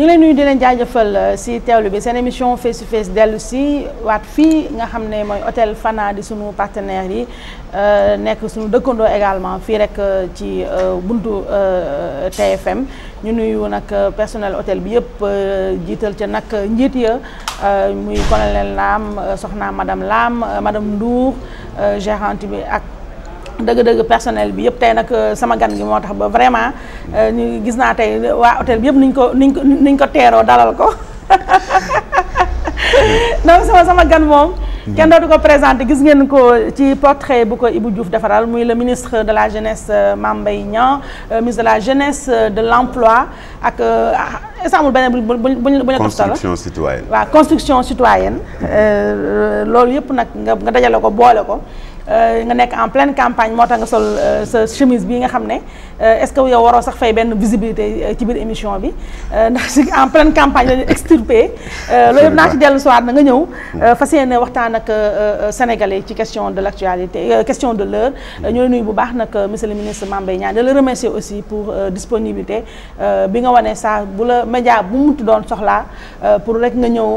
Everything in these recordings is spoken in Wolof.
ñu leen nuyu di leen jaajëfal si teewlu bi seen émission face to face dellu si waat fii nga xam ne mooy hôtel Fana di sunu partenaires yi nekk sunu dëkkandoo également fii rek ci buntu TFM ñu nuyu nag personnel hôtel bi yëpp jiital ca nag njiit ya muy colonel Lam soxna madame Lam madame Ndour gérante bi ak dëgg-dëgg personnel bi yëpp tey nag sama gan gi moo tax ba vraiment ñu gis naa tey waa hôtel bi yëpp niñ ko teeroo dalal ko donc sama gan moom kenn dootu ko présenté gis ngeen ko ci portrait bu ko Ibou Diouf defaral muy le ministre de la jeunesse Mame Mbaye Niang ministre de la jeunesse de l'emploi ak esamul beneen buñu construction citoyenne waaw construction citoyenne loolu yëpp nag nga dajale ko boole ko nga nekk en pleine campagne moo tax nga sol sa chemise bii nga xam ne est-ce que yow waroo sax fay benn visibilité ci biir émission bi ndax si en pleine campagne la ñu extirpé loolu yëpp naa ci dellu soir na nga ñëw fas yéene waxtaan ak sénégalais ci question de l'actualité question de l'heure ñu la nuyu bu baax nag monsieur le ministre Mame Mbaye Niang de le remercier aussi pour disponibilité bi nga wane saa bu la média bu mu doon soxlaa pour rek nga ñëw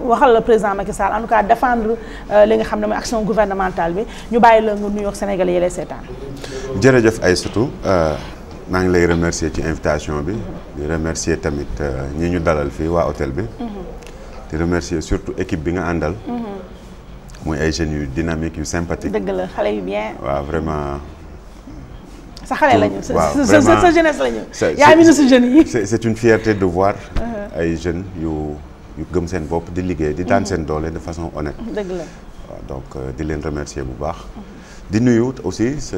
waxal le président Macky Sall en tout cas défendre li nga xam ne mooy action gouvernementale bi ñu bàyyi la nga nuyu ak sénégalais yi lay seetaan. jërëjëf Aïssatou maa ngi lay remercier ci invitation bi di remercier tamit ñi ñu dalal fii waa hôtel bi di remercier surtout équipe bi nga àndal muy ay jeunes yu dynamique yu sympathique dëgg la xale yu bien waaw vraiment sa xale lañu sa jeunesse lañu yaa ministre jeunes yi c'est une fierté de voir ay jeunes yu gëm seen bopp di liggéey di daan seen doole de façon honnête dëgg la donc di leen remercier bu baax di nuyu aussi sa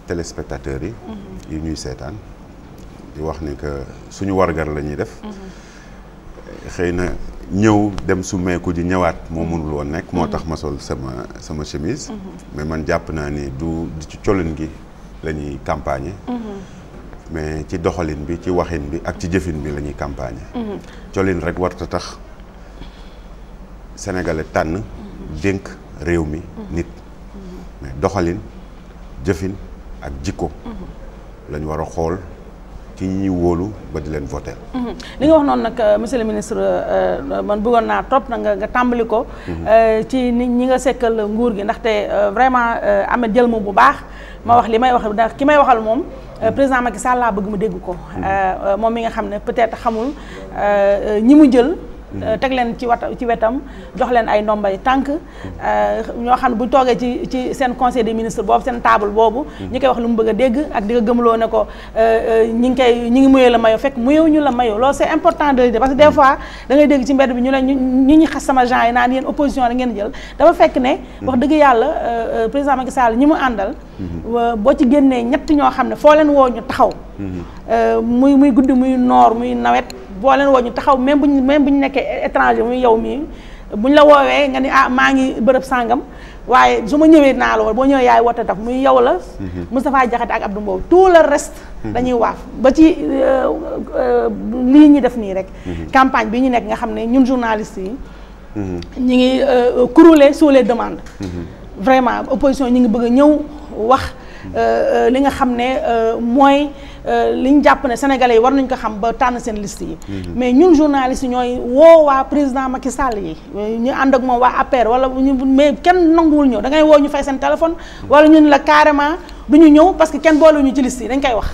téléspectateurs yi ñuy seetaan di wax ni que suñu wargar la ñuy def xëy na ñëw dem su meeku di ñëwaat moo mënul woon nekk moo tax ma sol sama chemise mais man jàpp naa ni du ci colin gi la ñuy campagner mais ci doxalin bi ci waxin bi ak ci jëfin bi la ñuy campagner colin rek warta tax sénégalais tànn dénk réew mi nit mais doxalin jëfin ak jikko lañ war a xool ci ñi wóolu ba di leen voter li nga wax noonu nag monsieur le ministre man bëggoon naa trop na nga tàmbali ko ci nit ñi nga sekkal nguur gi ndaxte vraiment Ahmed jël ma bu baax ma wax li may wax ndax ki may waxal moom président Macky Sall laa bëgg mu dégg ko moom mi nga xam ne peut-être xamul ñi mu jël teg leen ci wetam jox leen ay ndombay tànk ñoo xam ne bu toogee ci seen conseil des ministres boobu seen table boobu ñi koy wax lu mu bëgg a dégg ak di nga gëmloo ne ko ñi ngi muyee la mayo fekk muyewu ñu la mayo loolu c'est important de le dire parce que des fois da ngay dégg ci mbedd bi ñu ne ñi xas sama genre yi naan yéen opposition la ngeen jël dafa fekk ne wax dëgg yàlla président Macky Sall ñi mu àndal boo ci génnee ñett ñoo xam ne foo leen woo ñu taxaw muy guddi muy noor muy nawet boo leen woo ñu taxaw même bu ñu nekkee étranger muy yow mii buñ la woowee nga ni maa ngi bërëb sàngam waaye su ma ñëwee naa la woo boo ñëwee yaay woote taf muy yow la Moustapha Diakhaté ak Abdou Mbow tout le reste dañuy waaf ba ci lii ñi def nii rek campagne bi ñu nekk nga xam ne ñun journalistes yi ñi ngi crouler sous les demandes vraiment opposition ñi ngi bëgg a ñëw wax li nga xam ne mooy li ñu jàpp ne sénégalais yi war nañ ko xam ba tànn seen liste yi mais ñun journalistes yi ñooy woo waa président Macky Sall yi ñu ànd ak moom waa APR wala ñu mais kenn nanguwul ñëw da ngay woo ñu fay seen téléphone wala ñun la carrément du ñu ñëw parce que kenn boole ñu ci liste yi dañ koy wax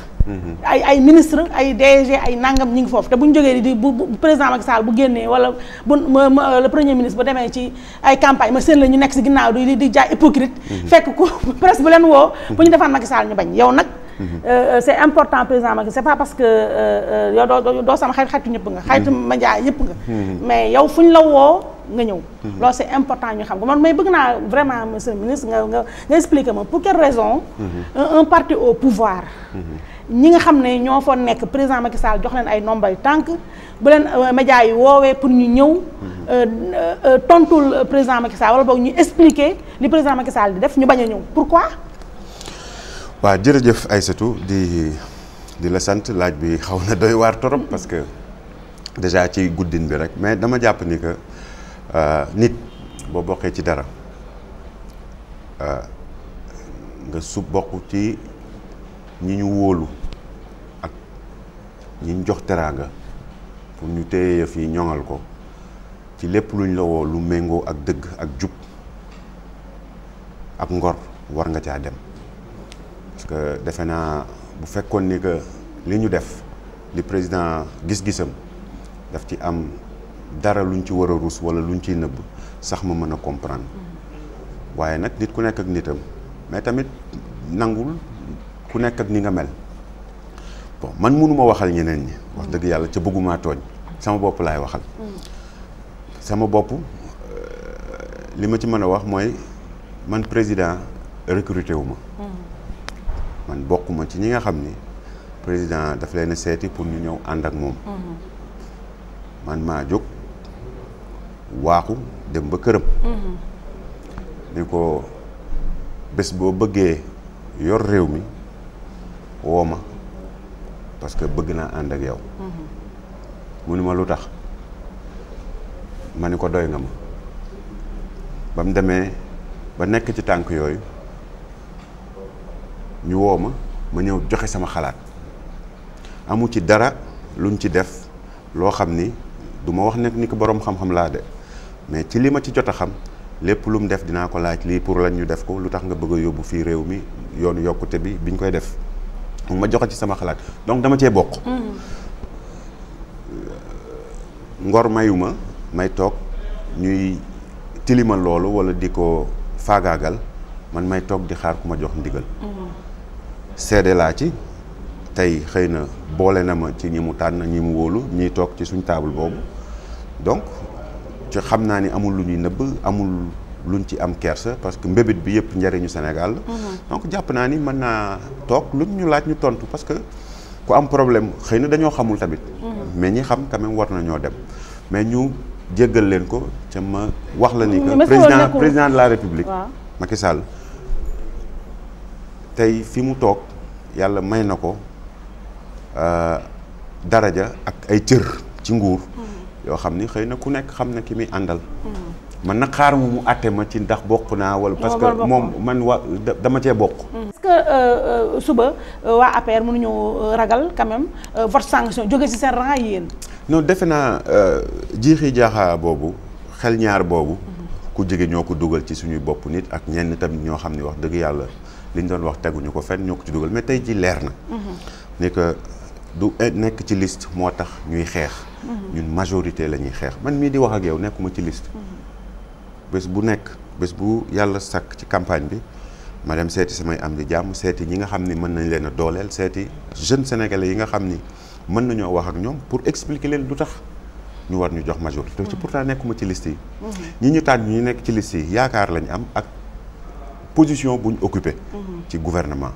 ay ministre ay DG ay nangam ñi ngi foofu te bu ñu jógee di bu président Macky Sall bu génnee wala bu le premier ministre bu demee ci ay campagne ma seen la ñu nekk si ginnaaw di jaay hypocrite fekk ku presse bu leen woo bu ñu defaan Macky Sall ñu bañ yow nag c'est important président Macky c'est pas parce que yow doo sama xaritu ñëpp nga xaritu média ñëpp nga mais yow fu ñu la woo nga ñëw loolu c'est important ñu xam ko man may bëgg naa vraiment monsieur le ministre nga expliquer ma pour quelle raison un parti au pouvoir ñi nga xam ne ñoo fa nekk président Macky Sall jox leen ay nombay tànk bu leen médias yi woowee pour ñu ñëw tontul président Macky Sall wala boog ñu expliquer li président Macky Sall di def ñu bañ a ñëw pourquoi. waaw jërëjëf Aïssatou di la sant laaj bi xaw na doy waar torop parce que déjà ci guddin bi rek mais dama jàpp ni que nit boo bokkee ci dara nga bokk ci ñi ñu wóolu ak ñi ñu jox teraanga pour ñu téye yëf yi ñoŋal ko ci lépp luñ la woo lu méngoo ak dëgg ak jub ak ngor war nga caa dem parce que defe naa bu fekkoon ni que li ñu def li président gis-gisam daf ci am dara luñ ci war a ruus wala luñ ciy nëbb sax ma mën a comprendre waaye nag nit ku nekk ak nitam mais tamit nangul ku nekk ak ni nga mel bon man mënuma waxal ñeneen ñi wax dëgg yàlla ca bëggumaa tooñ sama bopp laay waxal sama bopp li ma ci mën a wax mooy man président recruté wu ma man bokkuma ci ñi nga xam ni président daf leen a seeti pour ñu ñëw ànd ak moom man maa jóg waaxu dem ba këram ni ko bés boo bëggee yor réew mi woo ma parce que bëgg naa ànd ak yow mu ni ma lu tax ma ni ko doy nga ma ba mu demee ba nekk ci tànk yooyu ñu woo ma ñëw joxe sama xalaat amu ci dara luñ ci def loo xam ni du ma wax nekk ni ko boroom xam-xam laa de mais ci li ma ci jot a xam lépp lu mu def dinaa ko laaj lii pour lañ ñu def ko lu tax nga bëgg a yóbbu fii réew mi yoonu yokkute bi biñ koy def ma joxe ci sama xalaat donc dama cee bokk ngor mayuma may toog ñuy tilimal loolu wala di ko faagaagal man may toog di xaar ku ma jox ndigal seede laa ci tey xëy na boole na ma ci ñi mu tànn ñi mu wóolu ñiy toog ci suñ table boobu donc ci xam naa ni amul lu ñuy nëbb amul luñ ci am kersa parce que mbébét bi yëpp njëriñu Sénégal la donc jàpp naa ni mën naa toog luñ ñu laaj ñu tontu parce que ku am problème xëy na dañoo xamul tamit mais ñi xam quand même war na ñoo dem mais ñu jéggal leen ko ca ma wax la ni que président de la République Macky Sall tey fi mu toog yàlla may na ko daraja ak ay cër ci nguur yoo xam ni xëy na ku nekk xam na ki muy àndal man nag xaar mu àtte ma ci ndax bokk naa wala parce que moom man dama cee bokk est-ce que suba waa APR mënuñu ragal quand même vote sanction jóge ci seen rang yéen non defe naa jiixi jaaxa boobu xel ñaar boobu ku jege ñoo ko dugal ci suñuy bopp nit ak ñenn tamit ñoo xam ni wax dëgg yàlla li ñu doon wax teguñu ko fenn ñoo ko ci dugal mais tey ji leer na ni que du nekk ci liste moo tax ñuy xeex ñun majorité la ñuy xeex man mii di wax ak yow nekkuma ci liste bés bu yàlla sàkk ci campagne bi ma dem seeti samay am di jàmm seeti ñi nga xam ni mën nañ leen a dooleel seeti jeunes sénégalais yi nga xam ni mën nañoo wax ak ñoom pour expliquer leen lu tax ñu war ñu jox majorité ci pourtant nekkuma ci liste yi ñi ñu tànn ñu nekk ci liste yi yaakaar lañ am ak position bu ñu occupé ci gouvernement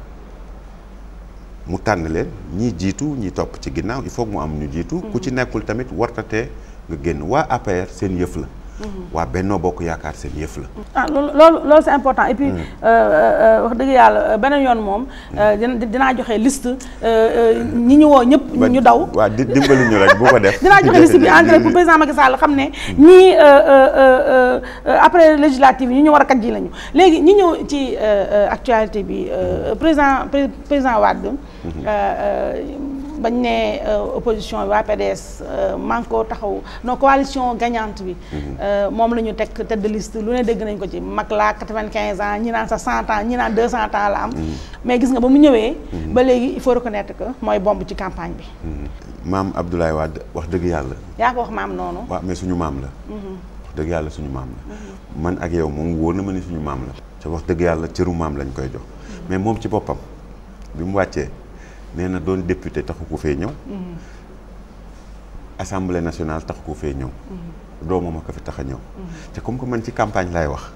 mu tànn leen ñi jiitu ñi topp ci ginnaaw il faut que mu am ñu jiitu ku ci nekkul tamit wartatee nga génn waa APR seen yëf la waa Benno Bokk Yaakaar seen yëf la ah loolu c'est important et puis wax dëgg yàlla beneen yoon moom dinaa joxe liste ñi ñu woo ñëpp ñu daw waaw dimbali ñu rek bu ko def dinaa joxe liste bi en direct pour président Macky Sall xam ne ñii après législative yi ñi ñu war a kat ji lañu léegi ñi ñëw ci actualité bi président Wade bañ ne opposition bi waa PDS manko taxaw non coalition gagnante bi moom la ñu teg tête de liste lu ne dégg nañ ko ci mag laa 95 ans ñi naan sax 100 ans ñi naan 200 ans la am mais gis nga ba mu ñëwee ba léegi il faut reconnaître que mooy bomb ci campagne bi maam Abdoulaye Wade wax dëgg yàlla yaa ko wax maam noonu waaw mais suñu maam la wax dëgg yàlla suñu maam la man ak yow moom wóor na ma ni suñu maam la te wax dëgg yàlla cëru maam lañ koy jox mais moom ci boppam bi mu wàccee nee na doon député taxu ko fee ñëw assemblée nationale taxu ko fee ñëw doomam a ko fi tax a ñëw te comme que man ci campagne laay wax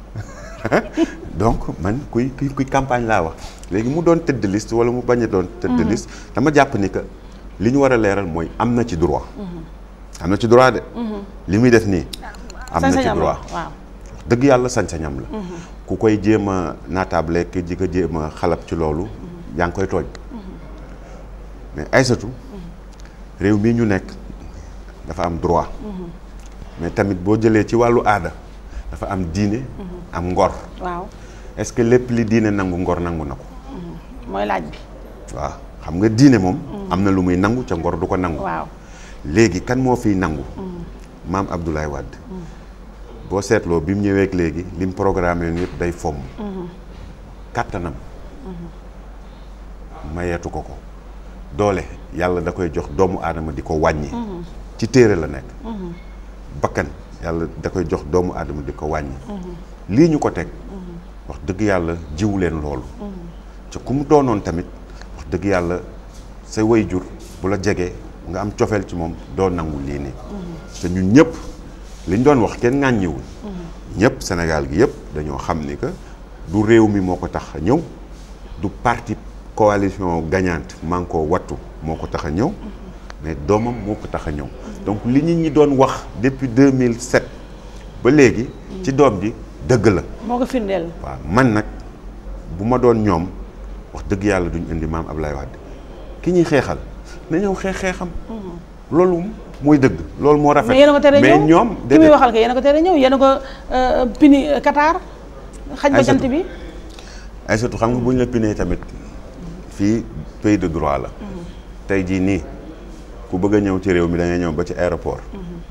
donc man kuy campagne laa wax léegi mu doon tête de liste wala mu bañ a doon tête de liste dama jàpp ni que li ñu war a leeral mooy am na ci droit am na ci droit de li muy def nii am na ci droit dëgg yàlla sañ-sañam la ku koy jéem a naatable ki di ko jéem a xalab ci loolu yaa ngi koy tooñ mais Aïssatou réew mii ñu nekk dafa am droit mais tamit boo jëlee ci wàllu aada dafa am diine am ngor waaw est-ce que lépp li diine nangu ngor nangu na ko mooy laaj bi waaw xam nga diine moom am na lu muy nangu ca ngor du ko nangu waaw léegi kan moo fiy nangu maam Abdoulaye Wade boo seetloo bi mu ñëwee léegi lim programme yoon yëpp day fomm kàttanam mayeetu ko doole yàlla da koy jox doomu aadama di ko wàññi ci téere la nekk bakkan yàlla da koy jox doomu aadama di ko wàññi lii ñu ko teg wax dëgg yàlla jiwu leen loolu ca ku mu doonoon tamit wax dëgg yàlla sa waajur bu la jegee nga am cofeel ci moom doo nangu lii nii te ñun ñëpp li ñu doon wax kenn ŋàññiwul ñëpp Sénégal gi yëpp dañoo xam ni que du réew mi moo ko tax a ñëw du parti coalition gagnante Manko Wattu moo ko tax a ñëw mais doomam moo ko tax a ñëw donc li nit ñi doon wax depuis 2007 ba léegi ci doom ji dëgg la moo ko firndeel waaw man nag bu ma doon ñoom wax dëgg yàlla duñ indi maam Ablaye Wade ki ñuy xeexal na ñëw xeexam loolu mooy dëgg loolu moo rafet mais yéen a ko tere ñëw mais ñoom ki muy waxal ko yéen a ko tere ñëw yéen a ko pini Qatar xaj ba jant bi ay surtout xam nga bu ñu la pinee tamit fii pays de droit la tey jii nii ku bëgg a ñëw ci réew mi da ngay ñëw ba ci aéroport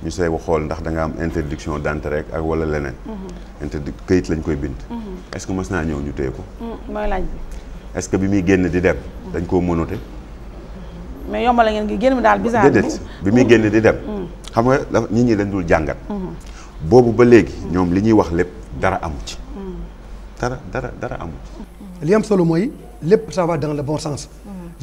ñu say xool ndax da nga am interdiction d'entrée rek ak wala leneen këyit lañ koy bind est-ce que mës naa ñëw ñu téye ko mooy laaj bi est-ce que bi muy génn di dem dañ koo mënote mais yombal ngeen gi génn mi daal bizarre déedéet bi muy génn di dem xam nga nit ñi dañ dul jàngat boobu ba léegi ñoom li ñuy wax lépp dara amu ci dara amu ci li am solo mooy lépp ça va dans le bon sens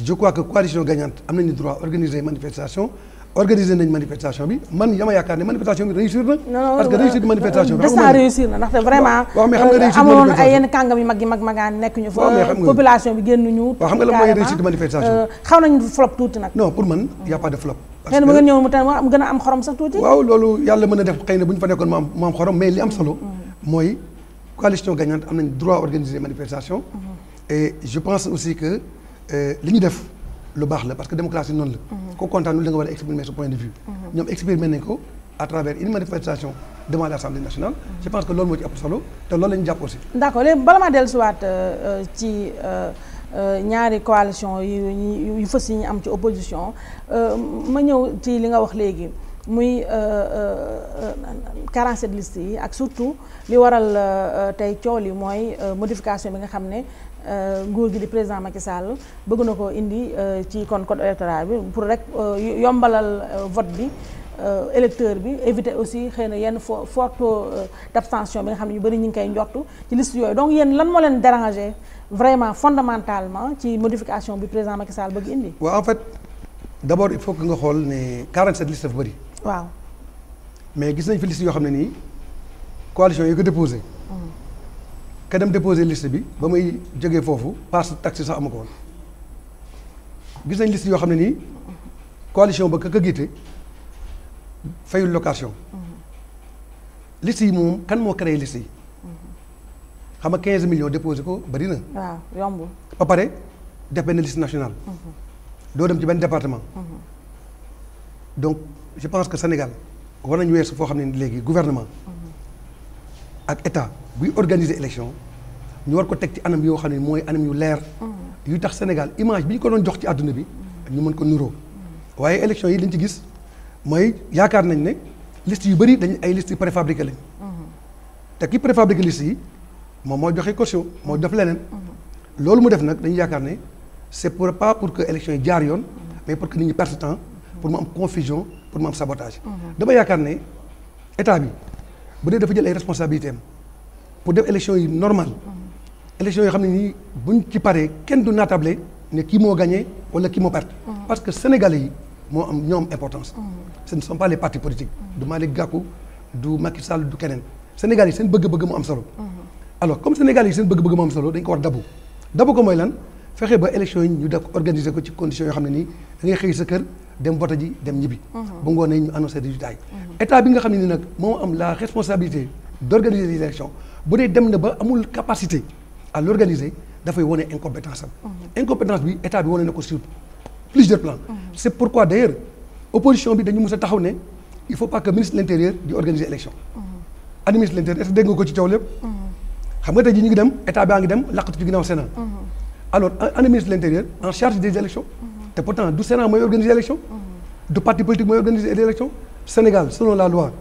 je crois que coalition gagnante am nañu droit organiser manifestation organiser nañ manifestation bi man yama yaakaar ne manifestation bi réussir na parce que réussir manifestation bi destin réussir na ndaxte vraiment waaw mais xam nga réussir amoon ay yenn kàngam yu mag yi magaan nekk ñu fa population bi génn ñu waaw xam nga la mooy réussir manifestation xaw nañ flop tuuti nag non pour man y a pas de flop xëy na bu ngeen ñëw mu tam am gën a am xorom sax tuuti waaw loolu yàlla mën a def xëy na bu ñu fa nekkoon mu am xorom mais li am solo mooy coalition gagnante am nañ droit organiser manifestation et je pense aussi que li ñu def lu baax la parce que démocratie noonu la ko kontaanul da nga war a exprimer ce point de vue ñoom exprimer nañ ko à travers une manifestation devant l'Assemblée nationale je pense que loolu moo ci ëpp solo te loolu la ñu jàpp aussi d'accord léegi bala maa dellusiwaat ci ñaari coalition yu fës yi ñu am ci opposition ma ñëw ci li nga wax léegi muy 47 listes yi ak surtout li waral tey coow li mooy modification bi nga xam ne nguur gi di président Macky Sall bëgg na ko indi ci kon code électoral bi pour rek yombalal vote bi électeur bi éviter aussi xëy na yenn fort taux d'abstention bi nga xam ne ñu bëri ñu ngi koy njortu ci liste yooyu donc yéen lan moo leen déranger vraiment fondamentalement ci modification bi président Macky Sall bëgg indi. waaw en fait d'abord il faut que nga xool ne 47 listes dafa bëri. waaw mais gis nañ fi liste yoo xam ne nii coalition yi ko déposé. ka dem déposé liste bi ba muy jógee foofu passe taxi sax amu ko woon gis nañ liste yoo xam ne nii coalition ba ka jiite fayul location liste yi moom kan moo créé liste yi xam nga 15 millions déposé ko bari na. waaw yombul. ba pare def benn liste nationale. doo dem ci benn département. donc je pense que Sénégal war nañu weesu foo xam ne léegi gouvernement. ak état buy organiser élection ñu war ko teg ci anam yoo xam ne mooy anam yu leer yu tax Sénégal image bi ñu ko doon jox ci àdduna bi ñu mën ko nuroo waaye élection yi liñ ci gis mooy yaakaar nañ ne liste yu bëri dañ ay liste préfabriqué lañ te ki préfabriqué liste yi moom moo joxe caution moo def leneen loolu mu def nag dañu yaakaar ne c'est pas pour que élection yi jaar yoon mais pour que nit ñi perte temps pour mu am confusion pour mu am sabotage dama yaakaar ne état bi bu dee dafa jël ay responsabilités am pour def élection yi normal élection yoo xam ne nii buñ ci paree kenn du naatable ne kii moo gagné wala kii moo perte parce que sénégalais yi moo am ñoo am importance ce ne sont pas les partis politiques du Malick Gakou du Macky Sall du keneen sénégalais yi seen bëgg-bëgg mu am solo alors comme sénégalais yi seen bëgg-bëgg mu am solo dañ ko war dabu ko mooy lan fexe ba élection yi ñu def organiser ko ci conditions yoo xam ne nii da ngay xëy sa kër dem vote ji dem ñibbi bu ngoonee ñu annoncé résultats yi état bi nga xam ne ni nag moo am la responsabilité d'organiser les élections bu dee dem na ba amul capacité à l'organiser dafay wane incompétence am incompétence bi état bi wane na ko sur plusieurs plans c'est pourquoi d'ailleurs opposition bi dañu mës a taxaw ne il faut pas que ministre de l'intérieur di organiser élection ani ministre de l'intérieur est-ce que dégg nga ko ci coow lépp xam nga tey jii ñu ngi dem état baa ngi dem laqatu ci ginnaaw Sénat alors ani ministre de l'intérieur en charge des élections te pourtant du Sénat mooy organiser élection du parti politique mooy organiser l'élection. Sénégal selon la loi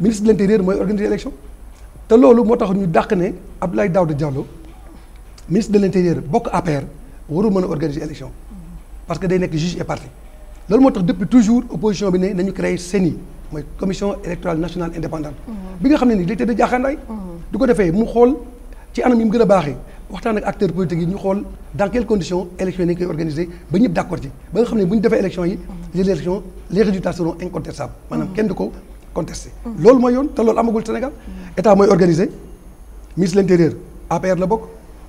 ministre de l'intérieur mooy organiser l'élection te loolu moo tax ñu dàq ne Abdoulaye Daouda Diallo ministre de l'intérieur bokk APR warul mën a organiser élection parce que day nekk juge et partie loolu moo tax depuis toujours opposition bi ne nañu créer CENI mooy commission électorale nationale indépendante bi nga xam ne nii day tëdd jaaxaandaay du ko defee mu xool ci anam yi mu gën a baaxee waxtaan ak acteurs politiques yi ñu xool dans quelles conditions élections yi nañu koy organiser ba ñëpp d'accord ci ba nga xam ne bu ñu defee élections yi les résultats seront incontestables maanaam kenn du ko contesté loolu mooy yoon te loolu amagul Sénégal état mooy organisé ministre de l'intérieur APR la bokk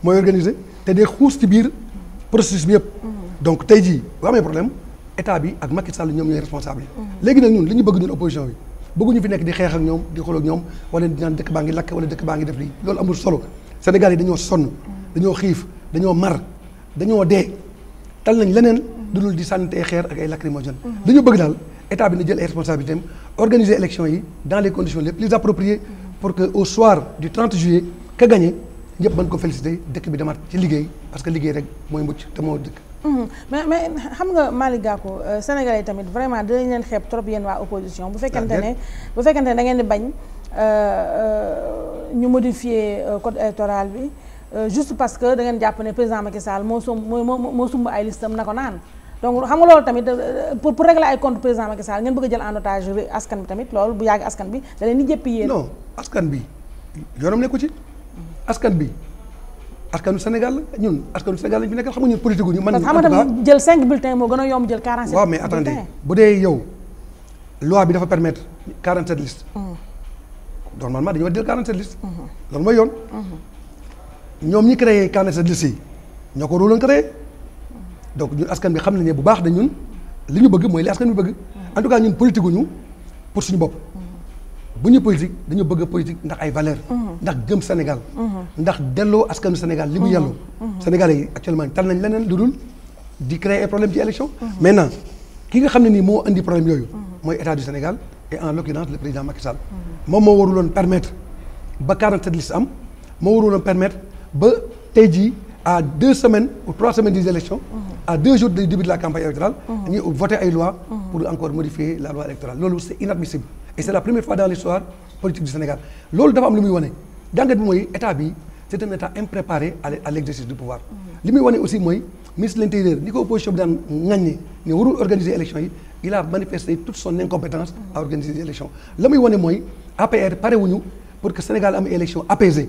mooy organisé te day xuus ci biir processus bi yëpp donc tey jii bu amee problème état bi ak Macky Sall ñoom ñooy responsable yi léegi nag ñun li ñu bëgg ñun opposition bi bëgguñu fi nekk di xeex ak ñoom di xool ak ñoom wala di naan dëkk baa ngi lakk wala dëkk baa ngi def lii loolu amul solo Sénégal yi dañoo sonn dañoo xiif dañoo mar dañoo dee tal nañ leneen lu dul di sànni ay xeer ak ay lacrymogènes li ñu bëgg daal état bi na jël ay responsabilités am organiser élection yi dans les conditions les plus appropriées pour que au soir du 30 juillet ka gagné ñëpp mën ko féliciter dëkk bi demaat ci liggéey parce que liggéey rek mooy mucc te moo dëkk. mais xam nga Malick Gakou Sénégalais yi tamit vraiment dinañ leen xeeb trop yéen waa opposition bu fekkente ne da ngeen di bañ ñu modifier code électoral bi juste parce que da ngeen jàpp ne président Macky Sall moo sumb ay listam na ko naan. donc xam nga loolu tamit pour régler ay compte président Macky Sall ngeen bëgg a jël en otage askan bi tamit loolu bu yàgg askan bi da leen di jëppi yéen. non askan bi yoonam nekku ci askan bi askanu Sénégal la ñun askanu Sénégal lañ fi nekkal xam nga ñun politique gu ñu. man xam nga tamit jël 5 bulletins moo gën a yomb jël 47. waaw mais attendez bu dee yow loi bi dafa permettre 47 listes. normalement dañoo jël 47 listes. loolu mooy yoon. ñoom ñi créé 47 listes yi ñoo ko doon créé. donc ñun askan bi xam nañ ne bu baax da ñun li ñu bëgg mooy li askan bi bëgg en tout cas ñun politique ñu pour suñu bopp bu ñu politique dañu bëgg politique ndax ay valeur ndax gëm Sénégal ndax delloo askanu Sénégal li mu yelloo Sénégalais yi actuellement tal nañ leneen lu dul di créer ay problème ci élection maintenant ki nga xam ne nii moo indi problème yooyu mooy état du Sénégal et en l'occurrence le président Macky Sall moom moo waruloon permettre ba 47 listes am moo waruloon permettre ba tey jii à 2 semaines ou 3 semaines des élections à 2 jours du début de la campagne électorale ñu voter ay loi pour encore modifier la loi électorale loolu c'est inadmissible et c'est la première fois dans l'histoire politique du Sénégal loolu dafa am lu muy wane jàngat bi mooy état bi c'est un état impréparé à l'exercice du pouvoir li muy wane aussi mooy ministre de l'intérieur ni ko opposition bi daan ŋaññe ne warul organiser élection yi il a manifesté toute son incompétence à organiser des élections la muy wane mooy APR pare wuñu pour que Sénégal am élection apaisée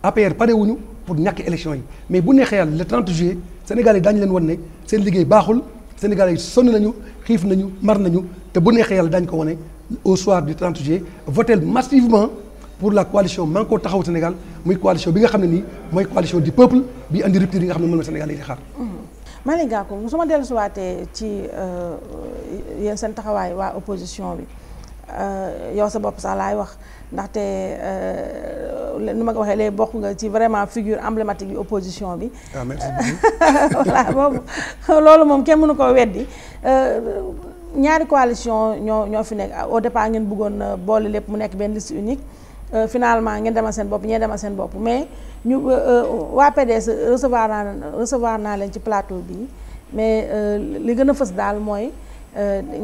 APR pare wuñu pour ñàkk élection yi mais bu neexee yàlla le 30 juillet Sénégal yi daañu leen wan ne seen liggéey baaxul Sénégal yi sonn nañu xiif nañu mar nañu te bu neexee yàlla daañu ko wane au soir du 30 juillet voter massivement pour la coalition Manko Taxawu Sénégal muy coalition bi nga xam ne nii mooy coalition du peuple bi andi rupture yi nga xam ne moom la Sénégal yi di xaar. Malick Gakou su ma dellusiwaatee ci yéen seen taxawaay waa opposition bi yow sa bopp sax laay wax ndaxte nu ma ko waxee léegi bokk nga ci vraiment figure emblématique yu opposition bi. ah merci voilà boobu loolu moom kenn mënu ko weddi ñaari coalition ñoo fi nekk au départ ngeen bëggoon boole lépp mu nekk benn liste unique finalement ngeen demal seen bopp ñee demal seen bopp mais ñu waa PDS recevoir naa leen ci plateau bi mais li gën a fës daal mooy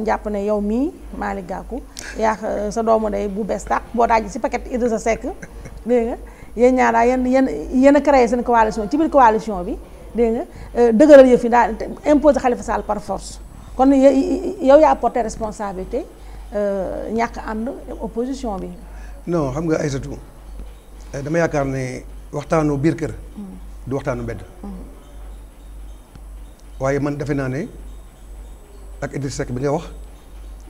njàpp ne yow mii Malick Gakou yaa sa doomu day bu bees tàq boo daaj si paquet Idrissa Seck dégg nga yéen ñaar daal yéen a créé seen coalition ci biir coalition bi dégg nga dëgëral yëf yi daal imposer Khalifa Sall par force kon yow yaa porté responsabilité ñàkk ànd opposition bi. non xam nga Aïssatou dama yaakaar ne waxtaanu biir kër du waxtaanu mbedd waaye man defe naa ne ak Idrissa Seck bi nga wax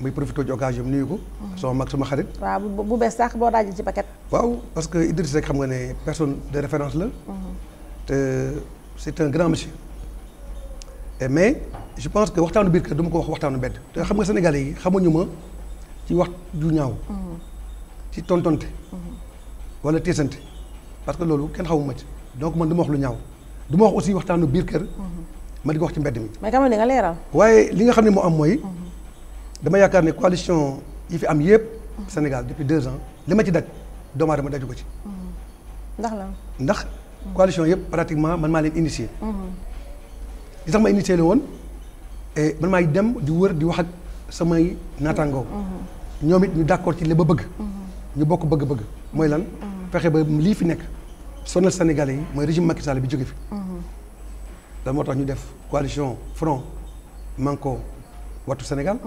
muy profité ci occasion bi nuyu ko sama mag sama xarit waaw bu bees sax boo daajee ci paquet waaw parce que Idrissa Seck xam nga ne personne de référence la te c'est un grand monsieur mais je pense que waxtaanu biir kër dama ko wax waxtaanu mbedd te xam nga Sénégalais yi xamuñu ma ci wax ju ñaaw ci tontonte wala teesante parce que loolu kenn xamuma ci donc man du ma wax lu ñaaw du ma wax aussi waxtaanu biir kër ma di ko wax ci mbedd mi. mais quand même di nga leeral. waaye li nga xam ne moo am mooy dama yaakaar ne coalition yi fi am yëpp Sénégal depuis 2 ans li ma ci daj doomu aadama daju ko ci. ndax la ndax coalition yëpp pratiquement man maa leen initié. li tax ma initié la woon man maay dem di wër di wax ak samay naataangoo. ñoom it ñu d'accord ci li ba bëgg. ñu bokk bëgg-bëgg mooy lan. fexe ba lii fi nekk sonal Sénégalais yi mooy régime Macky Sall bi jóge fi. lan moo tax ñu def coalition Front Manko Wattu Sénégal.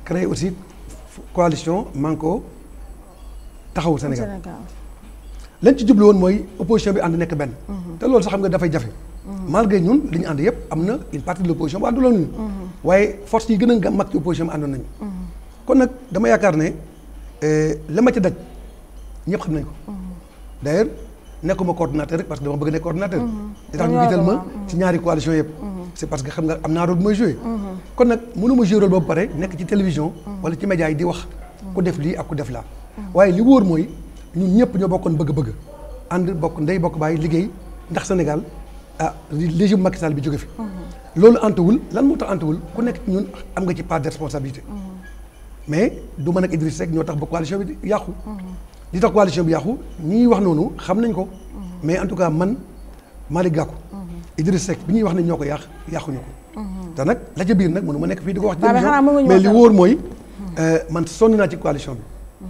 créer aussi coalition Manko Taxawu Sénégal. lañ ci jublu woon mooy opposition bi ànd nekk benn. te loolu sax xam nga dafay jafe. malgré ñun li ñu ànd yëpp am na une partie de l' opposition bu ànduloon ñun. waaye force yi gën a mag ci opposition bi àndoon nañu. kon nag dama yaakaar ne la ma ci daj ñëpp xam nañ ko. d' ailleurs nekkuma coordonnateur rek parce que dama bëgg nekk coordonnateur. li tax ñu jiital ma ci ñaari coalition yëpp. c' est parce que xam nga am naa rôle bu may joué. kon nag mënuma joué rôle boobu pare nekk ci télévision. wala ci média yi di wax ku def lii ak ku def laa. waaye li wóor mooy ñun ñëpp ñoo bokkoon bëgg-bëgg ànd bokk ndey bokk bàyyi liggéey ndax Sénégal régime Macky Sall bi jóge fi. loolu antuwul lan moo tax antuwul ku nekk ñun am nga ci part de responsabilité. mais du mën ak Idriss Seck ñoo tax ba coalition bi yàqu. li tax coalition bi yàqu ñi wax noonu xam nañ ko. mais en tout cas man Malick Gakou. Idriss Seck bi ñuy wax ne ñoo ko yàquñu ko. te nag la ca biir nag mënu ma nekk fii di ko wax. mais li wóor mooy man sonn naa ci coalition bi.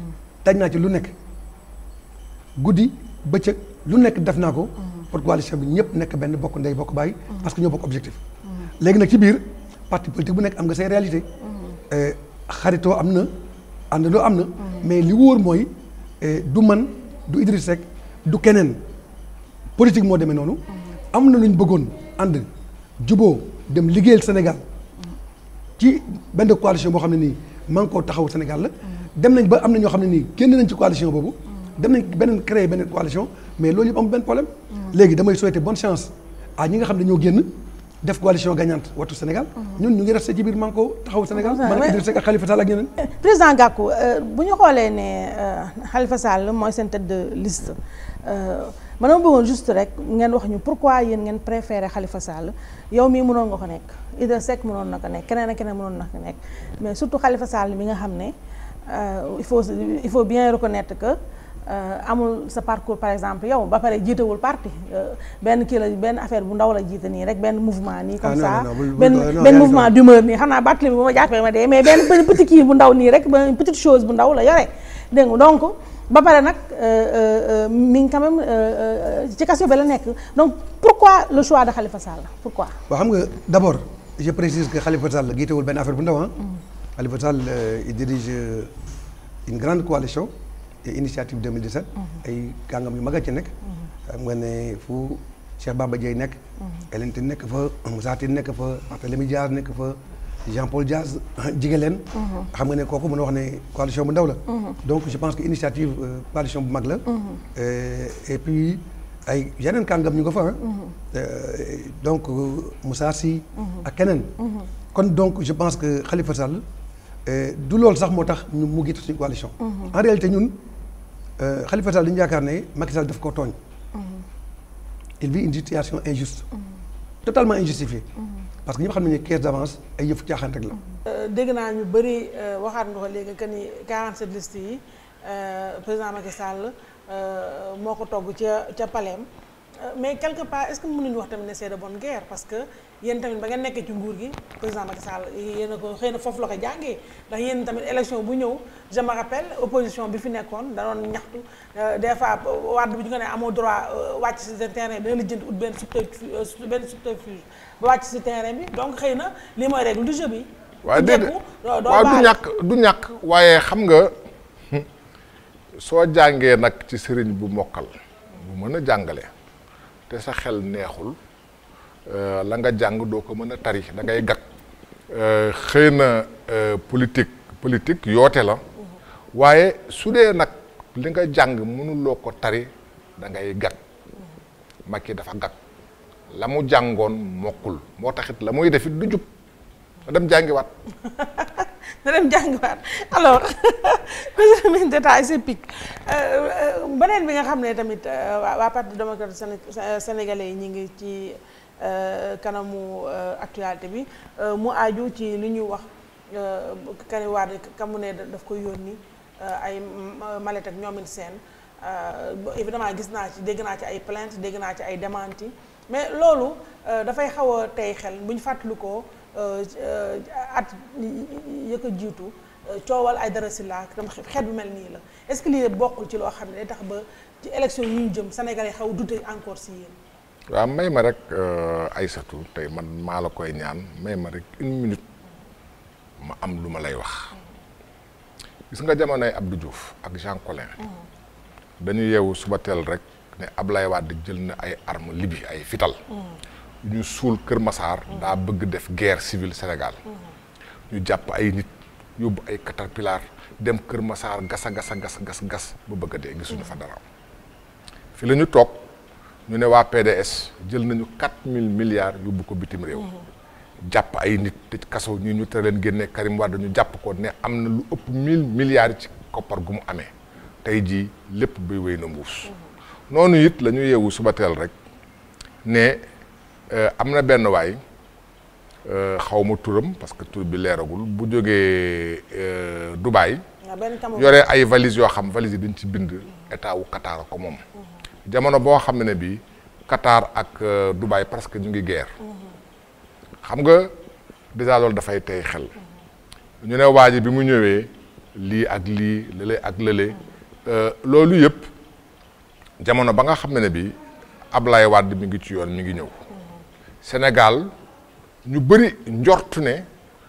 daj naa ci lu nekk guddi bëccëg lu nekk def naa ko. pour coalition bi ñëpp nekk benn bokk ndey bokk bàyyi. parce que ñoo bokk objectif. léegi nag ci biir parti politique bu nekk am nga say réalité xaritoo am na àndandoo am na. mais li wóor mooy du man du Idriss Seck du keneen politique moo demee noonu. am na lu ñu bëggoon ànd juboo dem liggéeyal Sénégal ci benn coalition boo xam ne nii Manko Taxawu Sénégal la. dem nañ ba am na ñoo xam ne nii génn nañ ci coalition boobu. dem nañ beneen créer beneen coalition mais loolu yëpp am benn problème. léegi damay souhaiter bonne chance à ñi nga xam ne ñoo génn def coalition gagnante Wattu Sénégal. ñun ñu ngi resté ci biir Manko Taxawu Sénégal. man ak Idriss Seck ak Khalifa Sall ak ñeneen. président Gakou bu ñu xoolee ne Khalifa Sall mooy seen tête de liste man dama bëggoon juste rek ngeen wax ñu pourquoi yéen ngeen préféré Khalifa Sall yow mii mënoon nga ko nekk Idriss Seck mënoon na ko nekk keneen ak keneen mënoon na ko nekk mais surtout Khalifa Sall mi nga xam ne il faut bien reconnaître que. amul sa parcours par exemple yow ba pare jiitewul parti benn kii la benn affaire bu ndaw la jiite nii rek benn mouvement nii comme ça benn mouvement d'humeur nii xam naa Barthélémy bi bu ma jàppee ma dee mais benn petit kii bu ndaw nii rek benn petite chose bu ndaw la yore dégg nga donc ba pare nag mi ngi quand même ci kaso bi la nekk donc pourquoi le choix de Khalifa Sall pourquoi waaw xam nga d'abord je précise que Khalifa Sall jiitewul benn affaire bu ndaw Khalifa Sall il dirige une grande coalition initiative 2017 ay kàngam yu mag a ci nekk xam nga ne fu Cheikh Bamba Dièye nekk Hélène Tine nekk fa Moussa Tine nekk fa Barthélémy Dias nekk fa Jean-Paul Dias jige leen xam nga ne kooku mën a wax ne coalition bu ndaw la donc je pense que initiative coalition bu mag la et puis ay yeneen kàngam ñu nga fa donc Moussa Sy ak keneen kon donc je pense que Khalifa Sall du loolu sax moo tax ñu mu jiite suñu coalition en réalité ñun Khalifa Sall dañu yaakaar ne Macky Sall daf koo tooñ il vit une situation injuste totalement injustifiée parce que ñëpp xam nañu ne caisse d'avance ay yëfu caaxaan rek la dégg naa ñu bëri waxaat nga ko léegi que ni 47 listes yi président Macky Sall moo ko togg ca Palais mais quelque part est-ce que mënuñu wax tamit ne c'est de bonne guerre parce que yéen tamit ba ngeen nekkee ci nguur gi président Macky Sall yéen a ko xëy na foofu la ko jàngee ndax yéen tamit élection bu ñëw je me rappelle opposition bi fi nekkoon da doon ñaxtu des fois wàdd bu ñu ko ne amoo droit wàcc si terrain bi da nga lijjanti ut benn subterfuge ba wàcc si terrain bi donc xëy na lii mooy règle du jeu bi. waaye déedéet waaw du ñàkk waaye xam nga soo jàngee nag ci sëriñ bu mokkal bu mën a jàngale. te sa xel neexul la nga jàng doo ko mën a tari da ngay gag xëy na politique yoote la waaye su dee nag li nga jàng mënuloo ko tari da ngay gag Macky dafa gag la mu jàngoon mokkul moo taxit la muy defit du jub da dem jàngiwaat na dem jàngiwaat alors monsieur détail c'est pic beneen bi nga xam ne tamit waa parti démocrate sénégalais yi ñu ngi ci kanamu actualité bi mu aju ci li ñuy wax Karim Wade ka mu ne daf ko yónni ay mallette ak ñoomin seen évidemment gis naa ci dégg naa ci ay plainte dégg naa ci ay démenti mais loolu dafay xaw a tey xel bu ñu fàttalikoo at ya ko jiitu coowal Aïdara Sylla tam xeet bu mel nii la est-ce que lii bokkul ci loo xam ne day tax ba ci élection yi ñu jëm Sénégal yi xaw dute encore si yéen. waaw may ma rek Aïssatou tey man maa la koy ñaan may ma rek une minute ma am lu ma lay wax gis nga jamonoy Abdou Diouf ak Jean Collin dañu yeewu suba teel rek ne Ablaye Wade jël na ay armes Libye ay fital ñu suul Kër Massar daa bëgg def guerre civile Sénégal ñu jàpp ay nit yóbbu ay caterpillar dem Kër Massar gas ba bëgg a dee gisuñu fa dara fi la ñu toog ñu ne waa PDS jël nañu 4000 milliards yóbbu ko bitim réew jàpp ay nit tëj kaso ñi ñu tere leen génne Karim Wade ñu jàpp ko ne am na lu ëpp 1000 milliards ci koppar gu mu amee tey jii lépp bay wéy na mbuus noonu it la ñu yeewu suba teel rek ne am na benn waay xaw ma turam parce que tur bi leeragul bu jógee Dubaï yore ay valises yoo xam valises yi dañ ci bind état wu Qatar ko moom jamono boo xam ne bi Qatar ak Dubaï presque ñu ngi guerre xam nga déjà loolu dafay tey xel ñu ne waa ji bi mu ñëwee lii ak lii lële ak lële loolu yëpp jamono ba nga xam ne bi Ablaye Wade mi ngi ci yoon mi ngi ñëw Sénégal ñu bëri njort ne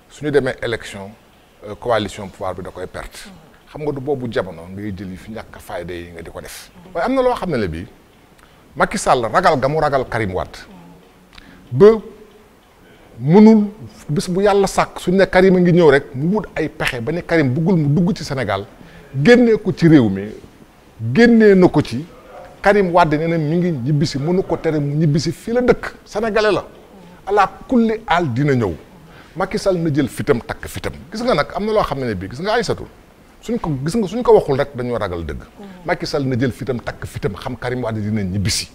suñu demee élection coalition pouvoir bi da koy perte xam nga du boobu jamono ngay jël yi fi ñàkk fayda yi nga di ko def waaye am na loo xam ne bi Macky Sall ragal ga mu ragal Karim Wade ba mënul bis bu yàlla sàkk suñu ne Karim a ngi ñëw rek mu wut ay pexe ba ne Karim bëggul mu dugg ci Sénégal génnee ko ci réew mi génnee na ko ci Karim Wade nee na mi ngi ñibbisi mënu ko tere mu ñibbisi fii la dëkk sénégalais la ala kulli aal dina ñëw Macky Sall na jël fitam takk fitam gis nga nag am na loo xam ne bii gis nga Aïssatou suñ ko waxul rek dañoo ragal dëgg Macky Sall na jël fitam takk fitam xam Karim Wade dina ñibbisi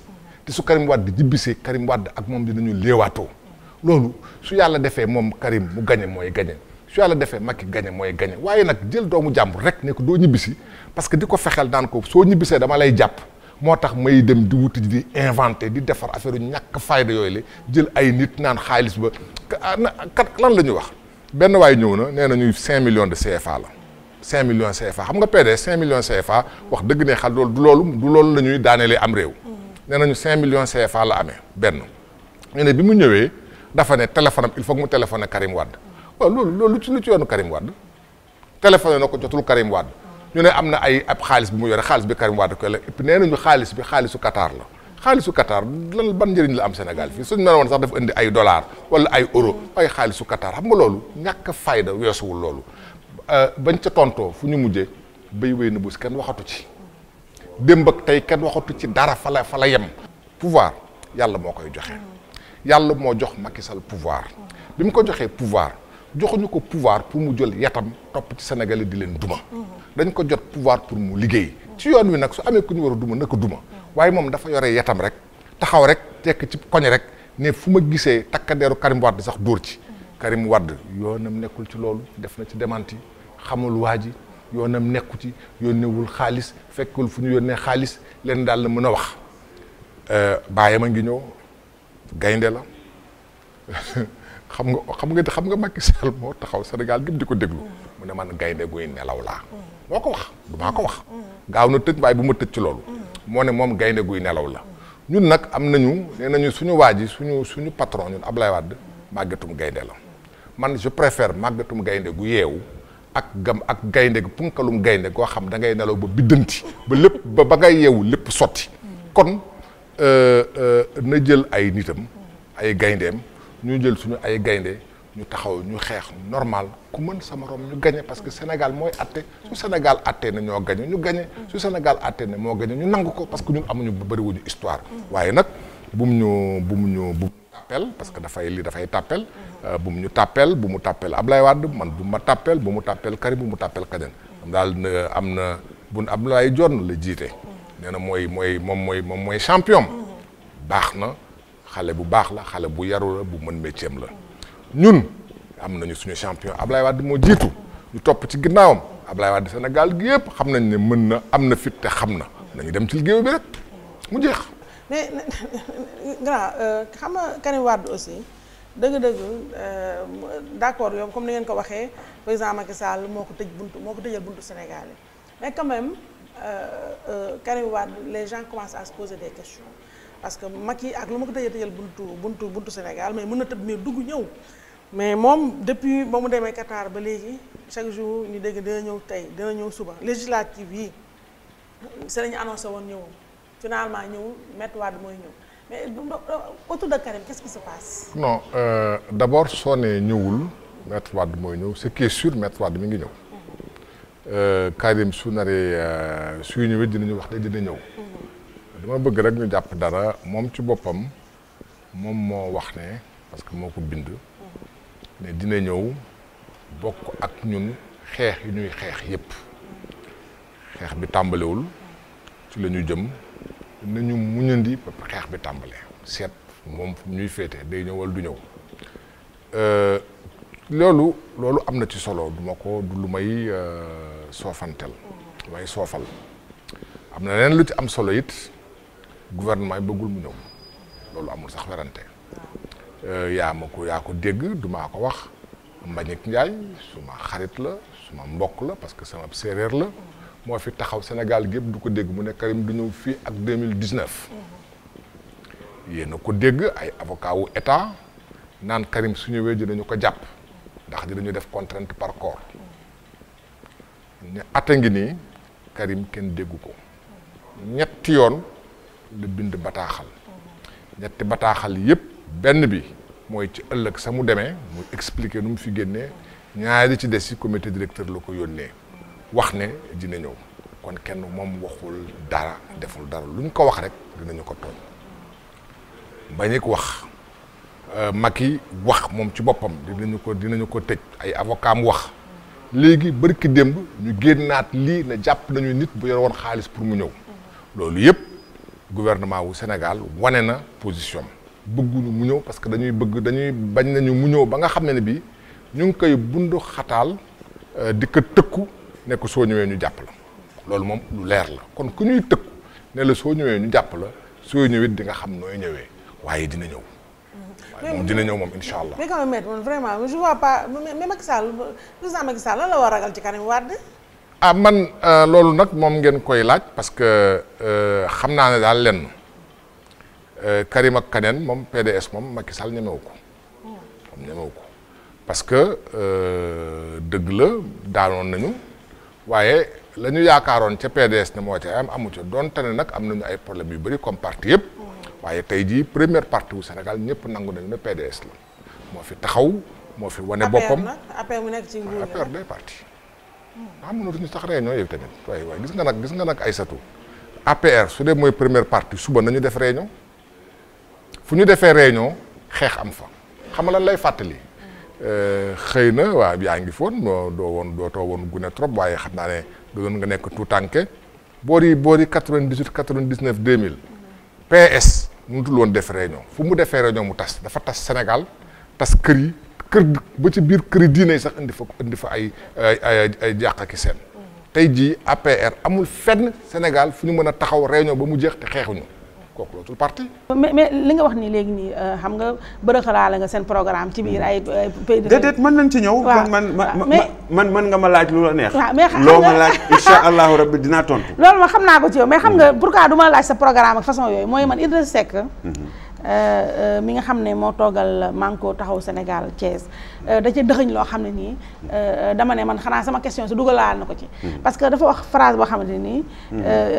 te su Karim Wade ñibbisee Karim Wade ak moom dinañu léewaatoo loolu su yàlla defee moom Karim mu gañe mooy gañe su yàlla defee Macky gañe mooy gañe waaye nag jël doomu jàmbur rek ne ko doo ñibbisi parce que di ko fexeel daan ko soo ñibbisee dama lay jàpp moo tax may dem di wuti di inventé di defar affaire yu ñàkk fayda yooyu la jël ay nit naan xaalis ba kat lan la ñu wax benn waay ñëw na nee nañu 5 millions de CFA la 5 millions CFA xam nga PDS 5 millions CFA wax dëgg ne xal loolu du loolu la ñuy daanelee am réew nee nañu 5 millions CFA la amee benn ñu ne bi mu ñëwee dafa ne téléphone am il faut que mu téléphoné Karim Wade waaw loolu lu ci yoonu Karim Wade téléphoné na ko jotul Karim Wade ñu ne am na ab xaalis bi mu yore xaalis bi Karim Wade ko la et puis nee nañu xaalis bi xaalisu Qatar la xaalisu Qatar lan ban njëriñ la am Sénégal fii suñu mel woon sax dafa indi ay dollars wala ay euro ay xaalisu Qatar xam nga loolu ñàkk fayda weesuwul loolu bañ ca tontoo fu ñu mujjee bay wéy na buus kenn waxatu ci démb ak tey kenn waxatu ci dara fa la yem pouvoir yàlla moo koy joxe yàlla moo jox Macky Sall pouvoir bi mu ko joxee pouvoir joxuñu ko pouvoir pour mu jël yatam topp ci Sénégal di leen duma dañ ko jot pouvoir pour mu liggéey ci yoon wi nag su amee ku ñu war a duma na ko duma waaye moom dafa yore yatam rek taxaw rek tekk ci koñ rek ne fu ma gisee takkandeeru Karim Wade sax dóor ci Karim Wade yoonam nekkul ci loolu def na ci démenti xamul waa ji yoonam nekku ci yónneewul xaalis fekkul fu ñu yónnee xaalis leen daal la mën a wax baayam a ngi ñëw gaynde la xam nga Macky Sall moo taxaw Sénégal gépp di ko déglu mu ne man gaynde guy nelaw laa moo ko wax du maa ko wax gaaw na tëj waaye bu ma tëj ci loolu moo ne moom gaynde guy nelaw la ñun nag am nañu nee nañu suñu waa ji suñu patron ñun Ablaye Wade màggatum gaynde la man je préfère màggatum gaynde gu yeewu ak gaynde gu punkalum gaynde goo xam da ngay nelaw ba biddanti ba lépp ba ngay yeewu lépp sotti kon na jël ay nitam ay gayndeem ñu jël suñu ay gaynde ñu taxaw ñu xeex normal ku mën sa morom ñu gagné parce que Sénégal mooy atte su Sénégal attee ne ñoo gagné ñu gagné su Sénégal attee ne moo gagné ñu nangu ko parce que ñun amuñu bëriwuñu histoire waaye nag bu mu tàppel parce que dafay tàppel bu mu ñu tàppel bu mu tàppel Ablaye Wade man bu ma tàppel bu mu tàppel Karim bu mu tàppel keneen daal am na bu Abdoulaye Dione la jiite nee na moom mooy champion baax na xale bu baax la xale bu yaru la bu mën métier la ñun am nañu suñu champion Ablaye Wade moo jiitu ñu topp ci ginnaawam Ablaye Wade Sénégal gi yëpp xam nañ ne mën na am na fit te xam na nañu dem ci liggéey bi rek mu jeex. mais grand xam nga Karim Wade aussi dëgg-dëgg d'accord yow comme ni ngeen ko waxee président Macky Sall moo ko tëjal buntu Sénégal yi mais quand même Karim Wade les gens commencent à se poser des questions parce que Macky ak lu ma ko tëjal buntu Sénégal mais mën na tëb mais dugg ñëw mais moom depuis ba mu demee Qatar ba léegi chaque jour ñu dégg dina ñëw tey dina ñëw suba législative yi si lañu annoncé woon ñëwam finalement ñëw Maître Wade mooy ñëw mais autour de Karim qu'est-ce qui se passe? Non d'abord soo nee ñëwul Maître Wade mooy ñëw ce qui est sûr Maître Wade mi ngi ñëw. Karim su naree suy ñëwee dinañu wax de dina ñëw. dama bëgg rek ñu jàpp dara moom ci boppam moom moo wax ne parce que moo ko bind. ne dina ñëw bokk ak ñun xeex yi ñuy xeex yépp xeex bi tàmbalewul ci la ñu jëm nañu muñandi ba xeex bi tàmbalee seet moom fu ñuy féete day ñëw wala du ñëw loolu am na ci solo du ma ko du lu may soofantel lu may soofal am na leneen lu ci am solo it gouvernement yi bëggul mu ñëw loolu amul sax werante yaa ko dégg du maa ko wax Mbagnick Ndiaye suma xarit la suma mbokk la parce que sama séeréer la moo fi taxaw Sénégal gépp du ko dégg mu ne Karim du ñëw fii ak 2019 yéen a ko dégg ay avocat wu état naan Karim su ñëwee dinañu ko jàpp ndax dinañu def contrainte par corps ñu ate ngi nii Karim kenn déggu ko ñetti yoon la bind bataaxal ñetti bataaxal yépp benn bi mooy ci ëllëg sa mu demee muy expliquer nu mu fi génnee ñaari ci des ci comité directeur la ko yónnee wax ne dina ñëw kon kenn moom waxul dara deful dara lu ñu ko wax rek dinañu ko tooñ Mbagnick wax Macky wax moom ci boppam dinañu ko tëj ay avocat am wax léegi bërki démb ñu génnaat lii ne jàpp nañu nit bu yor woon xaalis pour mu ñëw loolu yépp gouvernement wu Sénégal wane na position bëgguñu mu ñëw parce que dañuy bañ nañu mu ñëw ba nga xam ne bi ñu ngi koy bundu xataal di ko tëkku ne ko soo ñëwee ñu jàpp la loolu moom lu leer la kon ku ñuy tëkku ne la soo ñëwee ñu jàpp la soo ñëwee di nga xam nooy ñëwee waaye dina ñëw. waaye moom dina ñëw moom incha allah. mais quand même man vraiment je vois pas mais Macky Sall président Macky Sall lan la war a ragal ci Karim Wade. ah man loolu nag moom ngeen koy laaj parce que xam naa ne daal lenn Karim ak kaneen moom PDS moom Macky Sall ñemewu ko. moom ñemewu ko parce que dëgg la daanoon nañu waaye la ñu yaakaaroon ca PDS ne moo ca am amu ca donte ne nag am nañu ay problèmes yu bëri comme parti yëpp. waaye tey jii première parti wu Sénégal ñëpp nangu nañu ne PDS la moo fi taxaw moo fi wane boppam. APR mu nekk ci nguur APR day parti. xam nga ñu sax réunion yow tamit waaye gis nga nag Aïssatou APR su dee mooy première partie suba nañu def réunion fu ñu defee réunion xeex am fa xam nga lan lay fàttali xëy na waa yaa ngi foon dootoo woon gune trop waaye xam naa ne doon nga nekk tout tànke boori 98 99 2000 PS mënutul woon def réunion fu mu defee réunion mu tas dafa tas Sénégal tas kër yi ba ci biir kër yi diine yi sax indi fa ay jàq ak seen tey jii APR amul fenn Sénégal fu ñu mën a taxaw réunion ba mu jeex te xeexuñu kooku lootul parti. mais li nga wax ni léegi nii xam nga bërëxalaale nga seen programme ci biir ay pays de. déedéet mën nañ ci ñëw. man nga ma laaj lu la neex. waaw mais loo ma laaj incha allahu rabbi dinaa tontu. loolu ma xam naa ko ci yow mais xam nga pourquoi du ma laaj sa programme ak façon yooyu mooy man Idrissa Seck. mi nga xam ne moo toogal Manko Taxawu Sénégal Thiès da ca dëxëñ loo xam ne nii dama ne man xanaa sama question si dugalaal na ko ci. parce que dafa wax phrase boo xamante nii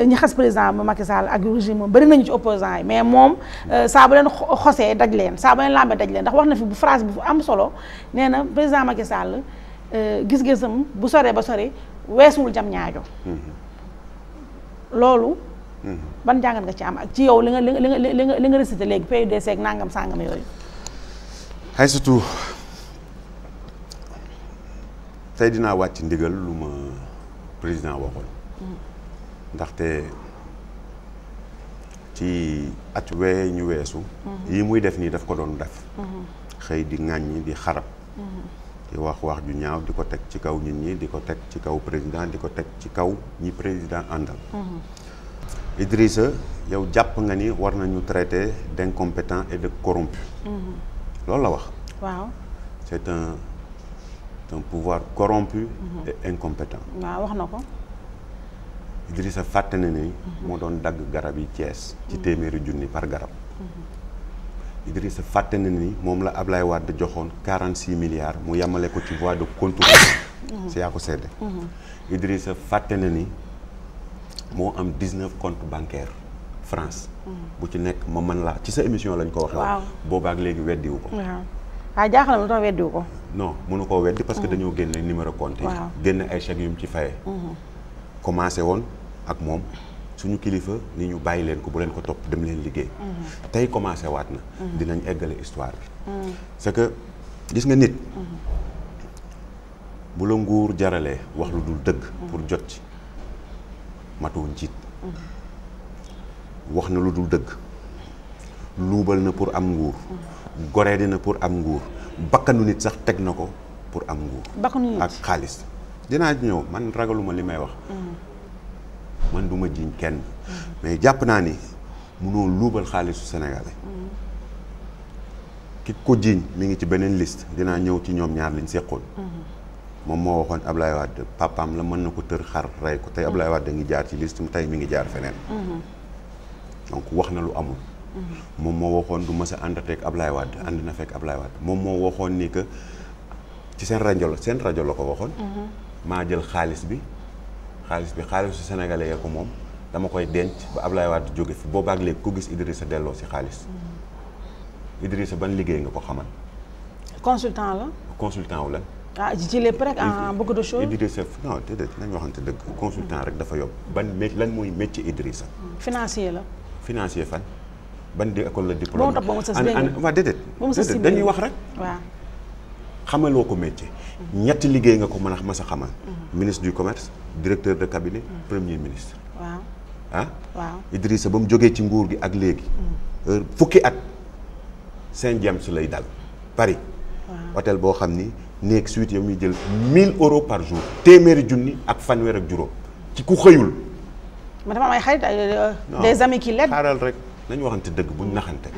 ñi xas président ba Macky Sall ak régime moom bëri nañu ci opposants yi mais moom saa bu leen xosee daj leen saa bu leen lambee daj leen ndax wax na fi bu phrase bu am solo nee na président Macky Sall gis-gisam bu soree ba sori weesuwul jam ñaajo loolu. ban jàngat nga ci am ak ci yow li nga récité léegi PUDC ak nangam sangam yooyu. Aïssatou tey dinaa wàcc ndigal lu ma président waxoon. ndaxte ci at wee ñu weesu. yi muy def nii daf ko doon def. xëy di ŋàññi di xarab. di wax ju ñaaw di ko teg ci kaw nit ñi di ko teg ci kaw président di ko teg ci kaw ñi président àndal. Idrissa yow jàpp nga ni war nañu traiter d'incompétent et de corrompu. loolu la wax. waaw c'est un pouvoir corrompu et incompétent. waaw wax na ko. Idrissa fàtte na ni moo doon dagg garab yi Thiès ci téeméeri junni par garab. Idrissa fàtte na ni moom la Ablaye Wade joxoon 46 milliards mu yamale ko ci voie de contournement. si yaa ko sedde. Idrissa fàtte na ni moo am 19 comptes bancaires France. bu ci nekk ma mën laa ci sa émission lañ ko waxee. waaw boobaak léegi weddiwu ko. waaw jaaxal na lu tax weddiwu ko. non mënu koo weddi parce que dañoo génne numéro compte yi. génne ay chèques yu mu ci fayee. commencé woon ak moom suñu kilifa ni ñu bàyyi leen ko bu leen ko topp dem leen liggéey. tey commencé waat na. dinañ eggale histoire bi. c'est que gis nga nit. bu la nguur jaralee wax lu dul dëgg. pour jot ci matuwuñ jiit. wax na lu dul dëgg. luubal na pour am nguur. goree dina pour am nguur. bakkanu nit sax teg na ko pour am nguur. bakkanu nit ak xaalis. dinaa ñëw man ragaluma li may wax. man du ma jiiñ kenn. mais jàpp naa ni munoo luubal xaalisu sénégalais. ki ko jiiñ mi ngi ci beneen liste dinaa ñëw ci ñoom ñaar liñ seqoon. moom moo waxoon Ablaye Wade papaam la mën na ko tër xar rey ko tey Ablaye Wade ngi jaar ci liste tey mi ngi jaar feneen. donc wax na lu amul. moom moo waxoon du mës a àndateeg Ablaye Wade ànd na fekk Ablaye Wade moom moo waxoon ni que ci seen rajo la ko waxoon. maa jël xaalis bi xaalisu sénégalais ko moom dama koy denc ba Ablaye Wade jóge fi boobaak léegi ku gis Idrissa delloo si xaalis. Idrissa ban liggéey nga ko xamal. consultant la. consultant wu lan. ah ci lépp rek en beaucoup de choses. Idrissa non déedéet nañ waxante dëgg consultant rek dafa yomb lan mooy métier Idrissa. financier la. financier fan. ban di école la diplôme. ba mu sës waaw déedéet dañuy wax rek. waaw. xamaloo ko métier. ñetti liggéey nga ko mën a mas a xamal. ministre du commerce directeur de cabinet premier ministre. waaw. ah. waaw Idrissa ba mu jógee ci nguur gi ak léegi. fukki at Saint-James lay dal Paris. hôtel boo xam ni néeg suite ya muy jël 1000 euros par jour téeméeri junni ak fanweer ak juróom ci ku xëyul. ma dafa am ay xarit des amis qui l'aident. xaaral rek nañu waxante dëgg buñ naxante.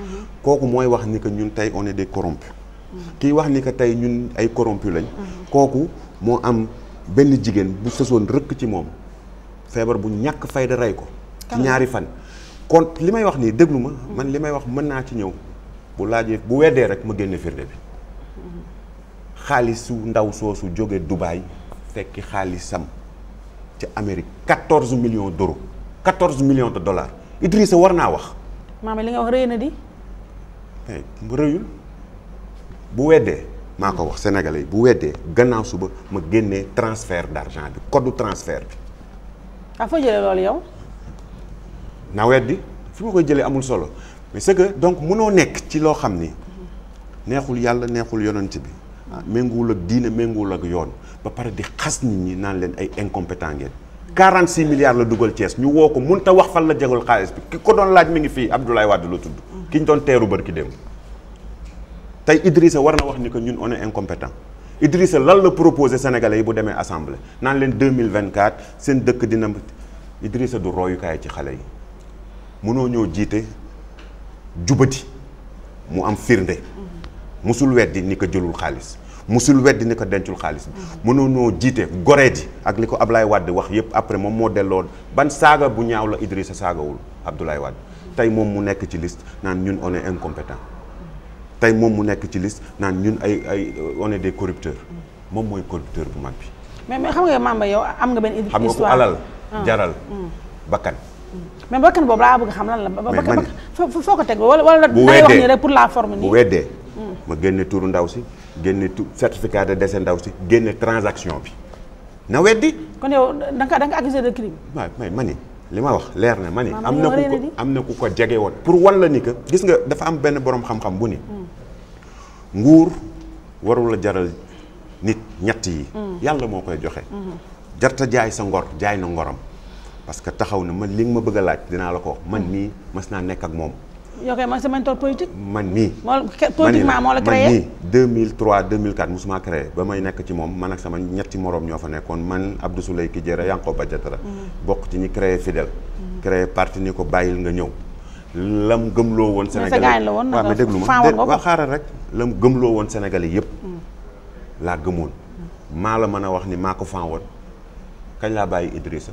kooku mooy wax ni que ñun tey on est des corrompus. kii wax ni que tey ñun ay corrompus lañ. kooku moo am benn jigéen bu sësoon rëkk ci moom feebar bu ñàkk fayda rey ko. ci ñaari fan. kon li may wax nii déglu ma man li may wax mën naa ci ñëw bu laajee bu weddee rek ma génne firnde bi. xaalisu ndaw soosu jóge Dubaï fekki xaalisam ci Amérique 14 millions d'euros 14 millions de dollars Idrissa war naa wax. maama li nga wax rëy na di. mais bu rëyul bu weddee maa ko wax sénégalais yi bu weddee gannaaw suba ma génnee transfert d'argent bi code transfert bi. ah foo jëlee loolu yow. na weddi fi ma koy jëlee amul solo mais c'est que donc mënoo nekk ci loo xam ni neexul yàlla neexul yonent bi. méngoowul ak diine méngoowul ak yoon ba pare di xas nit ñi naan leen ay incompétent ngeen 46 milliards la dugal Thiès ñu woo ko mun ta wax fan la jegul xaalis bi ki ko doon laaj mi ngi fii Abdoulaye Wade la tudd ki ñu doon teeru bër ki dem tey Idrissa war na wax ni que ñun on est incompétent Idrissa lan la proposé Sénégalais yi bu demee assemblée naan leen 2024 seen dëkk dina Idrissa du royukaay ci xale yi mënoo ñëw jiite jubati mu am firnde musul weddi ni ko jëlul xaalis musul weddi ni ko dencul xaalis bi mënoo noo jiite goree ji ak li ko Ablaye Wade wax yépp après moom moo delloo ban saaga bu ñaaw la Idrissa saagawul Abdoulaye Wade tey moom mu nekk ci liste naan ñun on est incompétent tey moom mu nekk ci liste naan ñun ay on est des corrupteurs moom mooy corrupteur bu mag bi. mais xam nga Mamba yow am nga benn histoire xam nga ko alal jaral bakkan. mais bakkan boobu laa bëgg xam lan la. bakkan foo ko teg wala bu day wax ni rek pour la forme nii. bu weddee ma génne turu ndaw si génne certificat de décès ndaw si génne transaction bi na weddi. kon yow da nga accusé de crime. waaw mais ma ni li ma wax leer na ma ni am na ku ko jege woon pour wan la ni que gis nga dafa am benn borom xam-xam bu ni nguur warul la jaral nit ñett yi yàlla moo koy joxe jarta jaay sa ngor jaay na ngoram parce que taxaw na man li nga ma bëgg a laaj dinaa la ko wax man nii mas naa nekk ak moom. yoo koy man sa mentor politique. man nii. politiquement moo la créé man nii 2003 2004 musuma créé ba may nekk ci moom man ak sama ñetti moroom ñoo fa nekkoon man Abdou Souley Kijera Yankhoba Diattara bokk ci ñi créé Fidèle. créé parti ni ko bàyyil nga ñëw lam gëmloo woon Sénégalais waaw mais déglu ma waaw xaaral rek lam gëmloo woon Sénégalais yëpp laa gëmoon maa la mën a wax ni maa ko fan woon kañ laa bàyyi Idrissa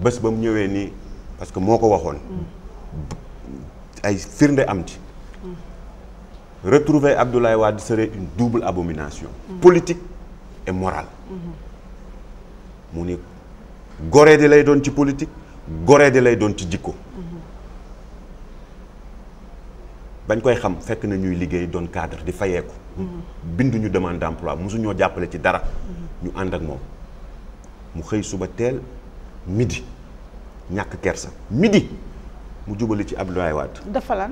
bés ba mu ñëwee nii parce que moo ko waxoon ay firnde am ci retrouver Abdoulaye Wade serait une double abomination politique et morale mu ni goree di lay doon ci politique goree di lay doon ci jikko bañ koy xam fekk na ñuy liggéey doon cadre di fayeeku binduñu demande d'emploi mosuñoo jàppale ci dara ñu ànd ak moom mu xëy suba teel midi ñàkk kersa midi mu jubali ci Abdoulaye Wade dafa lan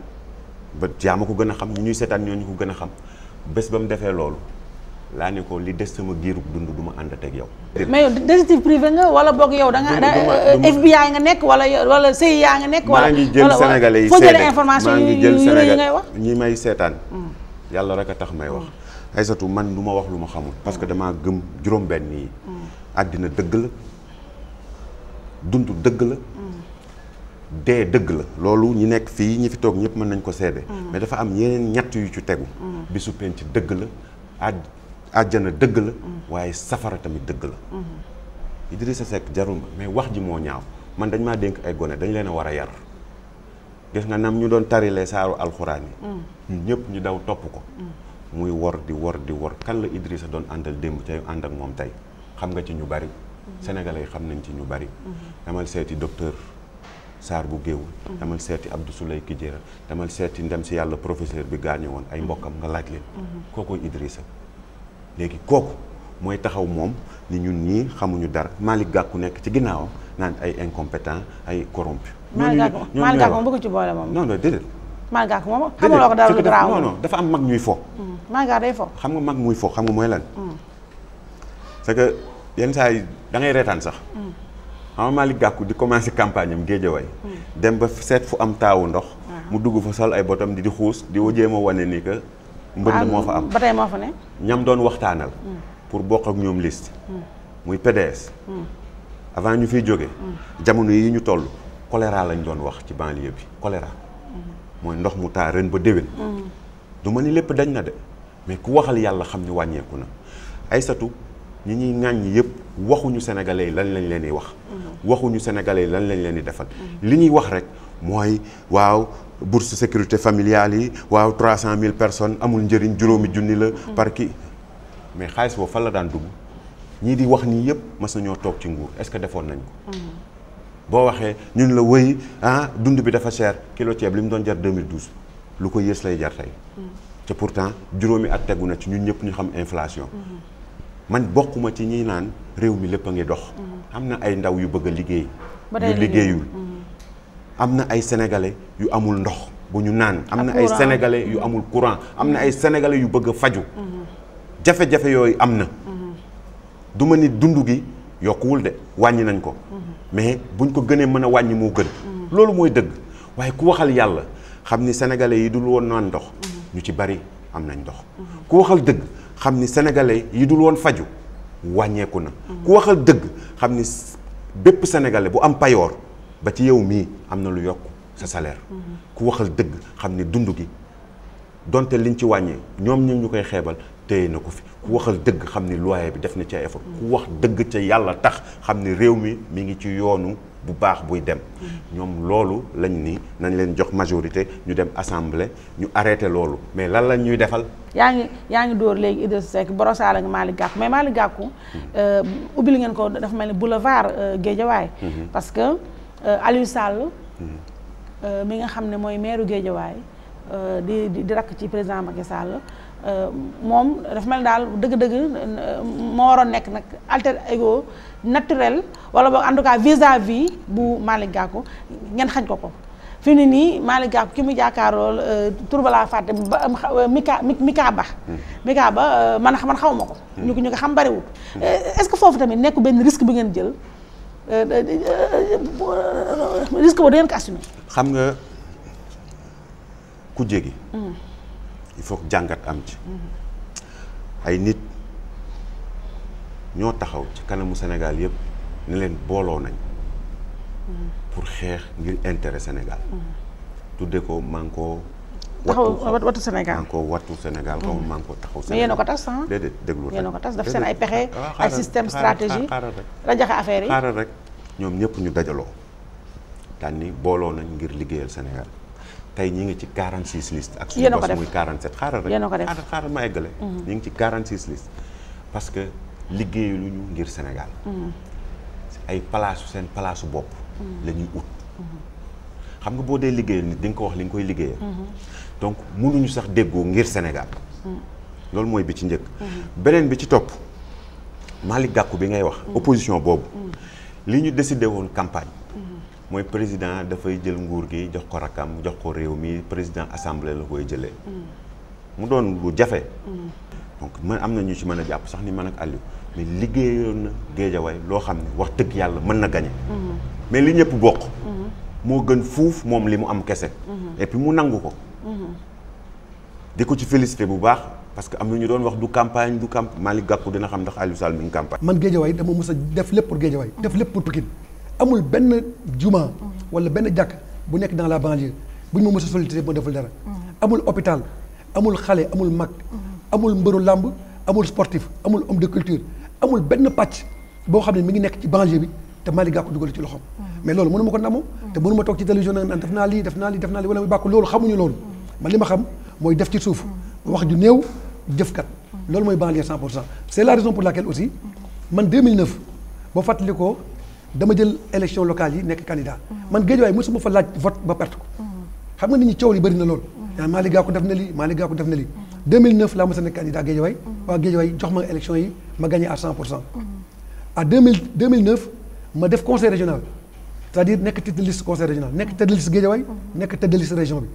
ba jaama ko gën a xam ñu ñuy seetaan ñoo ñu ko gën a xam bés ba mu defee loolu laa ne ko li des sama giirug dund du ma ànd ak yow. mais yow détective privé nga wala boog yow da nga FBI nga nekk wala CIA nga nekk. wala maa ngi jël Sénégalais yi foo jëlee information yi ngay wax ñi may seetaan. yàlla rek a tax may wax. Aïssatou man du ma wax lu ma xamul. parce que damaa gëm juróom-benn yi. àddina dëgg la dund dëgg la. dee dëgg la loolu ñi nekk fii ñi fi toog ñëpp mën nañ ko seede. mais dafa am yeneen ñett yu ci tegu. bisu penc dëgg la àjjana dëgg la waaye safara tamit dëgg la Idrissa Seck jarul mais wax ji moo ñaaw man dañ maa dénk ay gone dañ leen a war a yar gis nga nam ñu doon tarilee saaru alxuraan yi ñun ñëpp ñu daw topp ko muy wor di wor kan la Idrissa doon àndal démb tey ànd ak moom tey xam nga ci ñu bari sénégalais yi xam nañ ci ñu bari damal seeti docteur Sarr bu géewul damal seeti Abdou Souley Kijera damal seeti ndem si yàlla professeur bi gaañu woon ay mbokkam nga laaj leen kookoy Idrissa léegi kooku mooy taxaw moom ni ñun ñii xamuñu dara Malick Gakou nekk ci ginnaawam naan ay incompétent ay corrompu. Malick Gakou moom bëgg ci boole moom. non déedéet. Malick Gakou moom xamuloo ko dara lu garaaw non dafa am mag ñuy fo. Malick Gakou day fo. xam nga mag muy fo xam nga mooy lan. c'est que yenn saa yi da ngay reetaan sax. xam nga Malick Gakou di commencé campagne am Guédiawaye dem ba seet fu am taawu ndox. mu dugg fa sol ay botam di xuus di jéem a wane ni que. mbënd moo fa am ba tey moo fa ne. ñam doon waxtaanal. pour bokk ak ñoom liste. muy PDS. avant ñu fiy jóge jamono yi ñu toll choléra lañ doon wax ci banlieue bi choléra. mooy ndox mu taa ren ba déwén. du ma ni lépp dañ na de mais ku waxal yàlla xam ni wàññeeku na Aïssatou ñi ñuy ŋàññi yëpp waxuñu sénégalais yi lan lañ leen di wax. waxuñu sénégalais yi lan lañ leen di defal. li ñuy wax rek mooy waaw. bourse sécurité familiale yi waaw 300 000 personnes amul njëriñ juróomi junni la par kii mais xaalis boobu fan la daan dugg ñii di wax nii yëpp mas nañoo toog ci nguur est-ce que defoon nañ ko boo waxee ñun la wëy dund bi dafa cher kilo ceeb li mu doon jar 2012 lu ko yées lay jar tey te pourtant juróomi at tegu na ci ñun ñëpp ñu xam inflation man bokkuma ci ñiy naan réew mi lépp a ngi dox am na ay ndaw yu bëgg a liggéey yu liggéeyul am na ay sénégalais yu amul ndox bu ñu naan am na ay sénégalais yu amul courant am na ay sénégalais yu bëgg a faju jafe-jafe yooyu am na du ma ni dund gi yokkuwul de wàññi nañ ko mais buñ ko gënee mën a wàññi moo gën loolu mooy dëgg waaye ku waxal yàlla xam ni sénégalais yi dul woon naan ndox ñu ci bari am nañ ndox ku waxal dëgg xam ni sénégalais yi dul woon faju wàññeeku na ku waxal dëgg xam ni bépp sénégalais bu am payoor ba ci yow mii am na lu yokk sa salaire ku waxal dëgg xam ni dund gi donte liñ ci wàññee ñoom ñu koy xeebal téye na ko fi ku waxal dëgg xam ni loyer bi def na ci ay effort ku wax dëgg ca yàlla tax xam ni réew mi ngi ci yoonu bu baax buy dem ñoom loolu lañ ni nañ leen jox majorité ñu dem assemblée ñu arrêté loolu mais lan lañ ñuy defal yaa ngi dóor léegi Idrissa Seck borosaala nga Malick Gakou mais Malick Gakou ubbil ngeen ko dafa mel ni boulevard Guédiawaye parce que Aliou Sall mi nga xam ne mooy maire Guédiawaye di rakk ci président Macky Sall moom dafa mel daal dëgg-dëgg moo waroon nekk nag alter ego naturel wala boog en tout cas vis-à-vis bu Malick Gakou ngeen xañ ko ko fi mu ne nii Malick Gakou ki mu jàkkaarool tur ba laa fàtte Mika Ba man xaw ma ko ñu ko xam bariwul est-ce que foofu tamit nekk benn risque bi ngeen jël risque boobu da ngeen ko assumer xam nga ku jégi il faut jàngat am ci ay nit ñoo taxaw ci kanamu Sénégal yëpp ne leen booloo nañ pour xeex ngir intérêt Sénégal. tudde ko Manko. wattu Sénégal Manko wattu Sénégal. xaw ma Manko taxaw Sénégal mais yéen a ko tas ah. déedéet déglu rek yéen a ko tas daf seen ay pexe ay système stratégie xaaral rek rajaxe affaire yi. xaaral rek ñoom ñëpp ñu dajaloo daan ni booloo nañ ngir liggéeyal Sénégal tey ñi ngi ci 46 listes. ak suñu bos muy 47 xaaral rek yéen a ko def xaaral ma eggale. ñi ngi ci 46 listes parce que liggéeyaluñu ngir Sénégal. ay seen palaasu bopp. la ñuy ut. xam nga boo dee liggéeyal nit di nga ko wax li nga koy liggéeyal. donc mënuñu sax déggoo ngir Sénégal. loolu mooy bi ci njëkk. beneen bi ci topp Malick Gakou bi ngay wax. opposition boobu. li ñu décidé woon campagne. mooy président dafay jël nguur gi jox ko rakkam jox ko réew mi président assemblée la koy jëlee. mu doon lu jafe. donc man am na ñu ci mën a jàpp sax ni man ak Aliou mais liggéeyoon na Guédiawaye loo xam ne wax dëgg yàlla mën na gañe mais li ñëpp bokk. moo gën fuuf moom li mu am kese. et puis mu nangu ko. di ko ci félicité bu baax parce que am na ñu doon wax du campagne Malick Gakou dina xam ndax Aliou Sall mi ngi campagne. man Guédiawaye dama mës a def lépp pour Guédiawaye def lépp pour Pikine amul benn juma wala benn jàkk bu nekk dans la banlieue bu ñu ma mës a sollicité moo deful dara. amul hôpital amul xale amul mag. amul mbëru làmb amul sportif amul homme de culture amul benn pàcc boo xam ne mi ngi nekk ci banlieue bi te Malick Gakou dugal ci loxoom. mais loolu mënu ma ko namoo. te mënu ma toog ci télévision naan def naa lii wala muy bàkku loolu xamuñu loolu. man li ma xam mooy def ci suuf wax ju néew jëfkat loolu mooy banlieue 100%. c'est la raison pour laquelle aussi man 2009 boo fàttali ko dama jël élection locale yi nekk candidat man Guédiawaye mosuma fa laaj vote ba perte ko. xam nga nit ñi coow li bëri na loolu. yaa Malick Gakou def na lii Malick Gakou def na lii. 2009 laa mos a nekk candidat Guédiawaye waa Guédiawaye jox ma élection yi ma gagné à 100%. à 2009 ma def conseil régional c'est-à-dire nekk tête de liste conseil régional nekk tête de liste Guédiawaye nekk tête de liste région bi.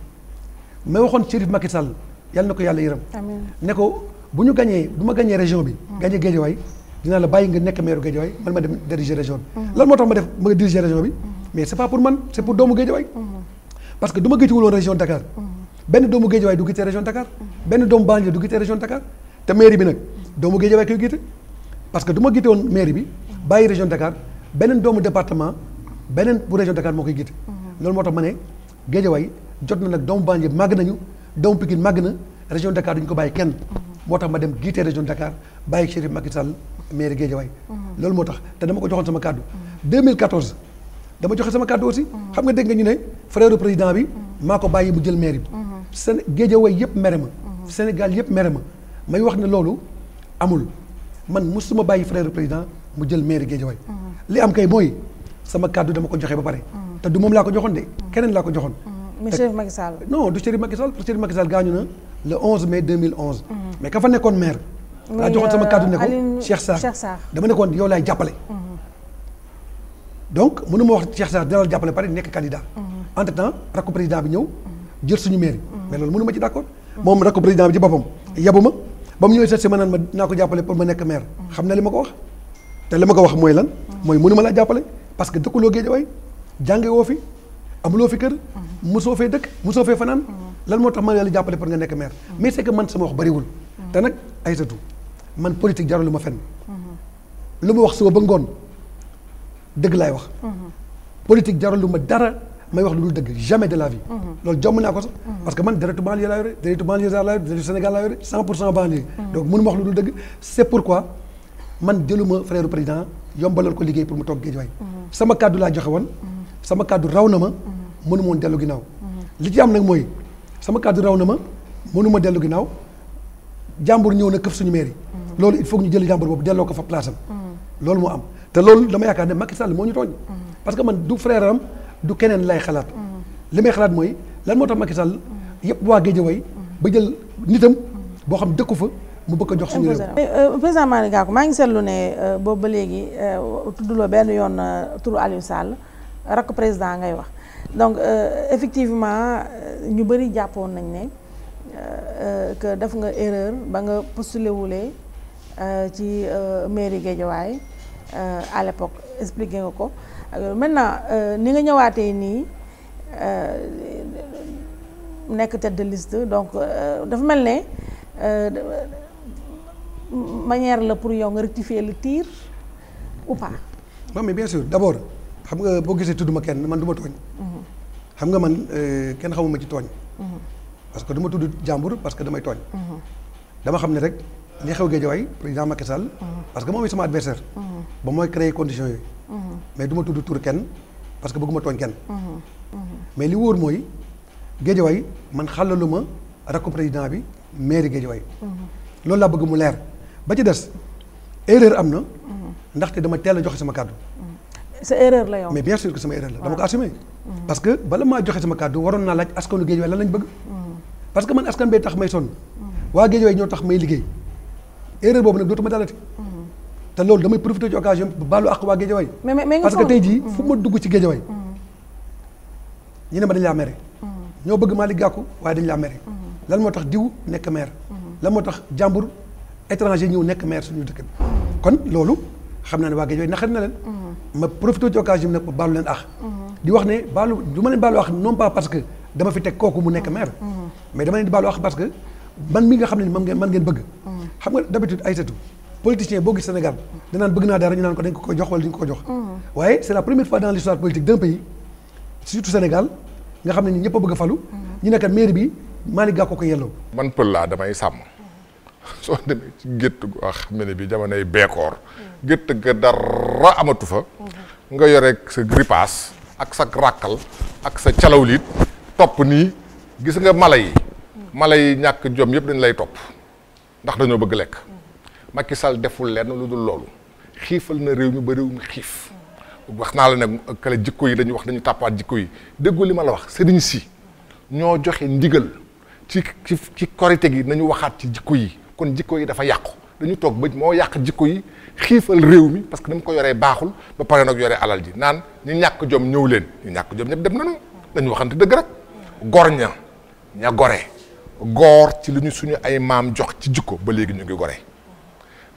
ma waxoon Chérif Macky Sall yàlla na ko yàlla yërëm. amiin ne ko bu ñu gagné bu ma gagné région bi. gagné Guédiawaye dinaa la bàyyi nga nekk maire Guédiawaye man ma dem diriger région bi. lan moo tax ma diriger région bi mais c'est pas pour man c'est pour doomu Guédiawaye. parce que du ma gëtiwuloon région Dakar. benn doomu Guédiawaye du gite région Dakar. benn doomu banlieue du gite région Dakar. te mairie bi nag doomu Guédiawaye koy gite parce que du ma gite woon mairie bi bàyyi région Dakar beneen doomu département beneen bu région Dakar moo koy gite. loolu moo tax ma ne Guédiawaye jot na nag doomu banlieue màgg nañu doomu Pikine màgg na région Dakar duñu ko bàyyi kenn. moo tax ma dem gite région Dakar bàyyi Chérif Macky Sall mairie Guédiawaye. loolu moo tax te dama ko joxoon sama kàddu. 2014 dama joxe sama kàddu aussi. xam nga dégg nga ñu ne frère président bi maa ko bàyyi mu jël mairie bi. Guédiawaye yëpp mere ma. Sénégal yëpp mere ma may wax ne loolu amul man mosuma bàyyi frère président mu jël mairie Guédiawaye. li am kay mooy sama kàddu dama ko joxe ba pare. te du moom laa ko joxoon de keneen laa ko joxoon. mais Chérif Macky Sall. non du Chérif Macky Sall parce que Chérif Macky Sall gaañu na le 11 mai 2011. mais ka fa nekkoon maire. laa joxoon sama kàddu ne ko Cheikh Sarr dama nekkoon yow laay jàppale. donc mënu ma wax Cheikh Sarr dina la jàppale pare nekk candidat. entre temps rakku président bi ñëw jël suñu mairie. mais loolu mënu ma ci d'accord. moom rakku président bi ci boppam yabu ma ba mu ñëwee seet si ma naan ma dinaa ko jàppale pour ma nekk maire. xam na li ma ko wax te li ma ko wax mooy lan. mooy mënu ma laa jàppale parce que dëkkuloo Guédiawaye jànge woo fi amuloo fi kër. mosoo fee dëkk mosoo fee fanaan. lan moo tax ma la jàppale pour nga nekk maire. mais c'est que man sama wax bariwul. te nag Aïssatou man politique jarul lu ma fenn. lu ma wax suba ba ngoon dëgg laay wax. politique jarul lu ma dara may wax lu dul dëgg jamais de la vie. loolu jomm naa ko sax. parce que man deretu banlieue laa yore deretu banlieue laa yore deretu Sénégal laa yore 100% banlieue. donc mënu ma wax lu dul dëgg c'est pourquoi man jëluma frère président yombalal ko liggéey pour mu toog Guédiawaye. sama kàddu laa joxe woon. sama kàddu raw na ma mënu ma woon dellu ginnaaw. li ci am nag mooy sama kàddu raw na ma mënu ma dellu ginnaaw jàmbur ñëw na këf suñu mairie. loolu il faut que ñu jëli jàmbur boobu delloo ko fa place am. loolu moo am te loolu dama yaakaar ne Macky Sall moo ñu tooñ. parce que man du frère am du keneen lay xalaat. li may xalaat mooy lan moo tax Macky Sall yëpp waa Guédiawaye ba jël nitam boo xam dëkku fa mu bëgg a jox suñu réew. président Malick Gakou maa ngi seetlu ne boobu ba léegi tudduloo benn yoon turu Aliou Sall rakk président ngay wax donc effectivement ñu bëri jàppoon nañ ne que def nga erreur ba nga postulé wulee ci mairie Guédiawaye à l'époque expliqué nga ko maintenant ni nga ñëwaatee nii nekk tête de liste donc dafa mel ne manière la pour yow nga rectifier le tir ou pas. non mais bien sûr d'abord xam nga boo gisee tudd ma kenn man du ma tooñ. xam nga man kenn xamuma ci tooñ. parce que du ma tudd jàmbur parce que damay tooñ. dama xam ne rek li xew Guédiawaye président Macky Sall. parce que moom it sama adversaire. ba mooy créer conditions yooyu. mais du ma tudd tur kenn parce que bëgguma tooñ kenn. mais li wóor mooy Guédiawaye man xàllaluma rakku président bi mairie Guédiawaye. loolu laa bëgg mu leer ba ci des erreur am na. ndaxte dama teel a joxe sama kàddu. sa erreur la yow. mais bien sûr que sama erreur la dama ko assumé. parce que bala maa joxe sama kàddu waroon naa laaj askanu Guédiawaye lan lañ bëgg. parce que man askan bee tax may sonn. waa Guédiawaye ñoo tax may liggéey. erreur boobu nag dootuma dalati. te loolu damay profité ci occasion bu baalu ak waa Guédiawaye. mais parce que tey jii fu ma dugg ci Guédiawaye. ñu ne ma dañ laa mere. ñoo bëgg Malick Gakou waaye dañ laa mere. lan moo tax diw nekk maire. lan moo tax jàmbur étranger ñëw nekk maire suñu dëkk bi. kon loolu xam naa ne waa Guédiawaye naxari na leen. ma profité ci occasion bi nag ba baalu leen ax. di wax ne baalu du ma leen baalu ax non pas parce que dama fi teg kooku mu nekk maire. mais dama leen di baalu ax parce que man mi nga xam ne man ngeen bëgg. xam nga d'habitude ay satu politicien boo gis Sénégal danaan bëgg naa dara ñu naan ko dañ ko jox wala dañ ko jox. waaye c'est la première fois dans l'histoire politique d'un pays surtout Sénégal nga xam ne ñi ñëpp a bëgg a falu. ñu nekk maire bi Malick Gakou ko yelloo. man pël laa damay sàmm soo demee ci gétt gu xam ne bi jamonoy beekoor gétt ga dara amatu fa. nga yore sa gripaas ak sa ràkkal ak sa calawliit topp nii gis nga mala yi. mala yi ñàkk jom yëpp dañ lay topp ndax dañoo bëgg lekk. Macky Sall deful lenn lu dul loolu xiifal na réew mi ba réew mi xiif. wax naa la ne kale jikko yi dañuy wax dañu tàppaat jikko yi déggoo li ma la wax sëriñ si ñoo joxe ndigal ci korite gi nañu waxaat ci jikko yi kon jikko yi dafa yàqu dañu toog ba moo yàq jikko yi xiifal réew mi parce que ni mu ko yoree baaxul ba pare nag yoree alal ji naan ñu ñàkk jom ñëw leen ñu ñàkk jom ñëpp dem nañu dañu waxante dëgg rek gor ña gore goor ci li ñu suñu ay maam jox ci jikko ba léegi ñu ngi gore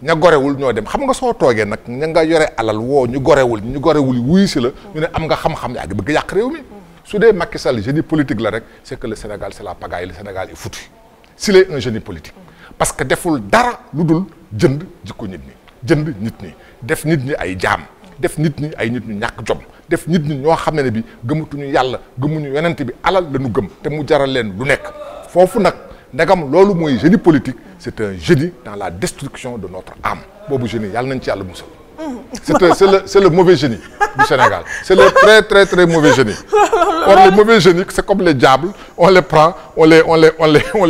ña gorewul ñoo dem xam nga soo toogee nag ña nga yore alal woo ñu gorewul wuyu si la ñu ne am nga xam-xam yaa ngi bëgg yàq réew mi su dee Macky Sall génie politique la rek c'est que le Sénégal c'est la pagaille le Sénégal est foutu s'il est un génie politique parce que deful dara lu dul jënd jikko nit ñi jënd nit ñi def nit ñi ay jaam def nit ñi ay nit ñu ñàkk jom def nit ñi ñoo xam ne bi gëmatuñu yàlla gëmuñu yonent bi alal la ñu gëm te mu jaral leen lu nekk foofu nag ndegam loolu mooy génie politique c'est un génie dans la destruction de notre âme boobu génie yàlla nañ ci yàlla musal. c'est le mauvais génie du Sénégal c'est le très très très mauvais génie. Or les mauvais génies c'est comme les diables on les prend on les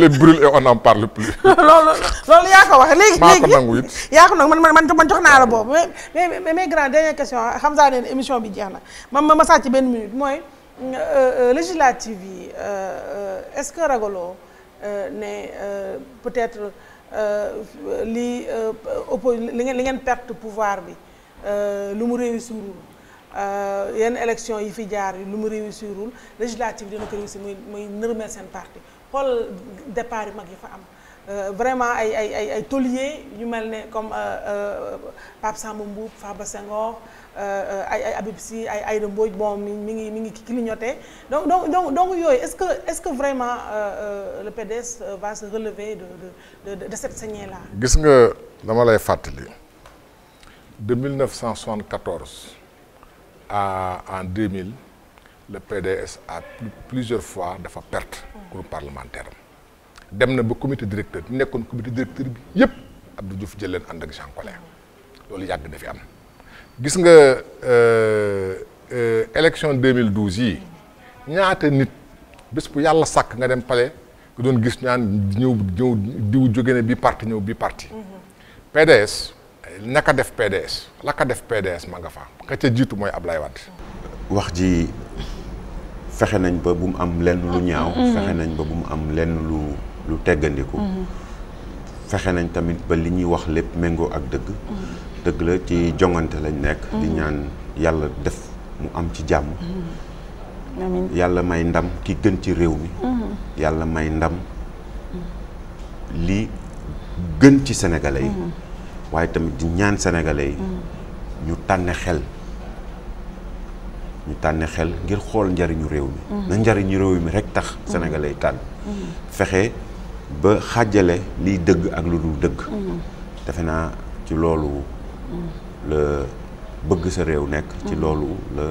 brûle et on n'en parle plus. loolu yaa ko wax léegi maa ko nangu it. yaa ko nangu man jox naa la boobu mais grand dernière question xam saa ne émission bi jeex na ma sàcc benn minute mooy législative yi est-ce que ragaloo ne peut-être li ngeen perte pouvoir bi lu mu réussirul yenn élection yi fi jaar lu mu réussirul législative dina ko réussir muy nërmeel seen parti xool départ yi mag yi fa am vraiment ay tauliers yu mel ne comme Pape Samba Mboup Farba Senghor ay Habib Sy ay Aïda Mbodj bon mi ngi clignoté donc yooyu est-ce que vraiment le PDS va se relever de cette saignée là. gis nga dama lay fàttali de 1974 en 2000 le PDS a plusieurs fois dafa perte groupe parlementaire am dem na ba comité directeur bi nekkoon comité directeur bi yëpp Abdou Diouf jël leen ànd ak Jean Collin loolu yàgg na fi am. gis nga élection 2012 yi ñaata nit bés bu yàlla sàkk nga dem palais nga doon gis ñaan ñëw diw jóge ne bi parti ñëw bi parti. PDS naka def PDS la ka def PDS ma nga fa ka ca jiitu mooy Ablaye Wade. wax ji fexe nañ ba bu mu am lenn lu ñaaw. fexe nañ ba bu mu am lenn lu teggandiku. fexe nañ tamit ba li ñuy wax lépp méngoo ak dëgg. dëgg la ci jongante lañ nekk. di ñaan yàlla def mu am ci jàmm. yàlla may ndam ki gën ci réew mi. yàlla may ndam li gën ci sénégalais yi. waaye tamit di ñaan sénégalais yi. ñu tànne xel. ngir xool njariñu réew mi. na njariñu réew mi rek tax sénégalais yi tànn. fexe ba xàjjale liy dëgg ak lu dul dëgg. defe naa ci loolu la bëgg sa réew nekk. ci loolu la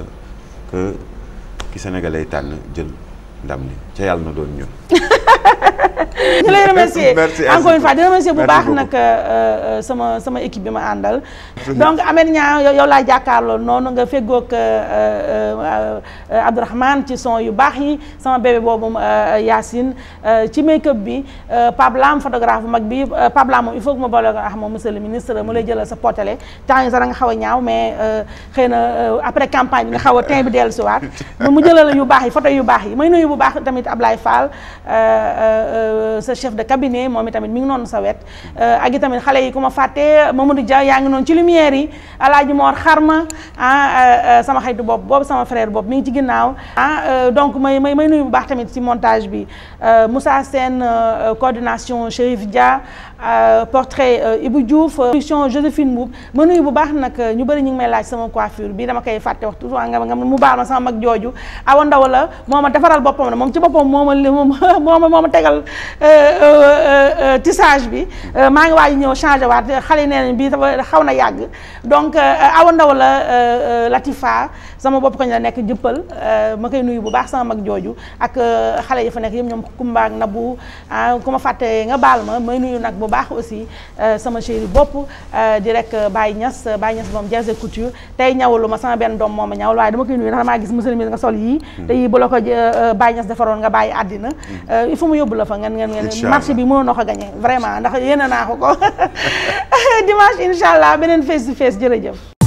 que ki sénégalais tànn jël ndam li ca yàlla na doon ñun. ñu lay remercier encore une fois di remercier bu baax beaucoup. nag sama équipe bi ma àndal donc Ameth Niang yow laa jàkkaarloo noonu nga feggoog Abdourahmane ci son yu baax yi sama bébé boobu Yacine ci make-up bi Pape Lam photographe bu mag bi Pape Lam moom il faut que ma boole ko ak moom monsieur le ministre mu lay jëlal sa portele temps yi sax nga xaw a ñaaw mais xëy na après campagne bi nga xaw a teint bi dellu si waat mu jëlal yu baax yi photo yu baax yi may nuyu bu baax tamit Ablaye Fall sa chef de cabinet moom itamit mi ngi noonu sa wet ak itamit xale yi ku ma fàtte Mamadou Dia yaa ngi noonu ci lumière yi Alaaji Mor Xarma sama xaytu bopp boobu sama frère bopp mi ngi ci ginnaaw donc may nuyu bu baax tamit ci montage bi Moussa Sène coordination Chérif Dia portrait Ibou Diouf production Joséphine Mboub ma nuyu bu baax nag ñu bëri ñu ngi may laaj sama coiffure bi dama koy fàtte wax toujours nga mu baal ma sama mag jooju Awa Ndaw la moo ma defaral boppam na moom ci boppam moo ma tegal tissage bi maa ngi waaj ñëw changé waat xale yi nee nañ bii dafa xaw na yàgg donc Awa Ndaw la Latifa sama bopp koñ la nekk jëppal ma koy nuyu bu baax sama mag jooju ak xale yi fa nekk yëpp ñoom Kumba ak Nabu ku ma fàtte nga baal ma may nuyu nag bu baax aussi sama chéri bopp di rek Baye Niass moom Jazz Couture tey ñawalu ma sama benn doom moo ma ñawal waaye dama koy nuyu ndax damaa gis monsieur le ministre nga sol yii te yii bu la ko Baye Niass defaroon nga bàyyi àddina il faut mu yóbbu la fa ngeen marché bi mënoo ko gagné vraiment ndax yéene naa ko dimanche incha allah beneen face to face jërëjëf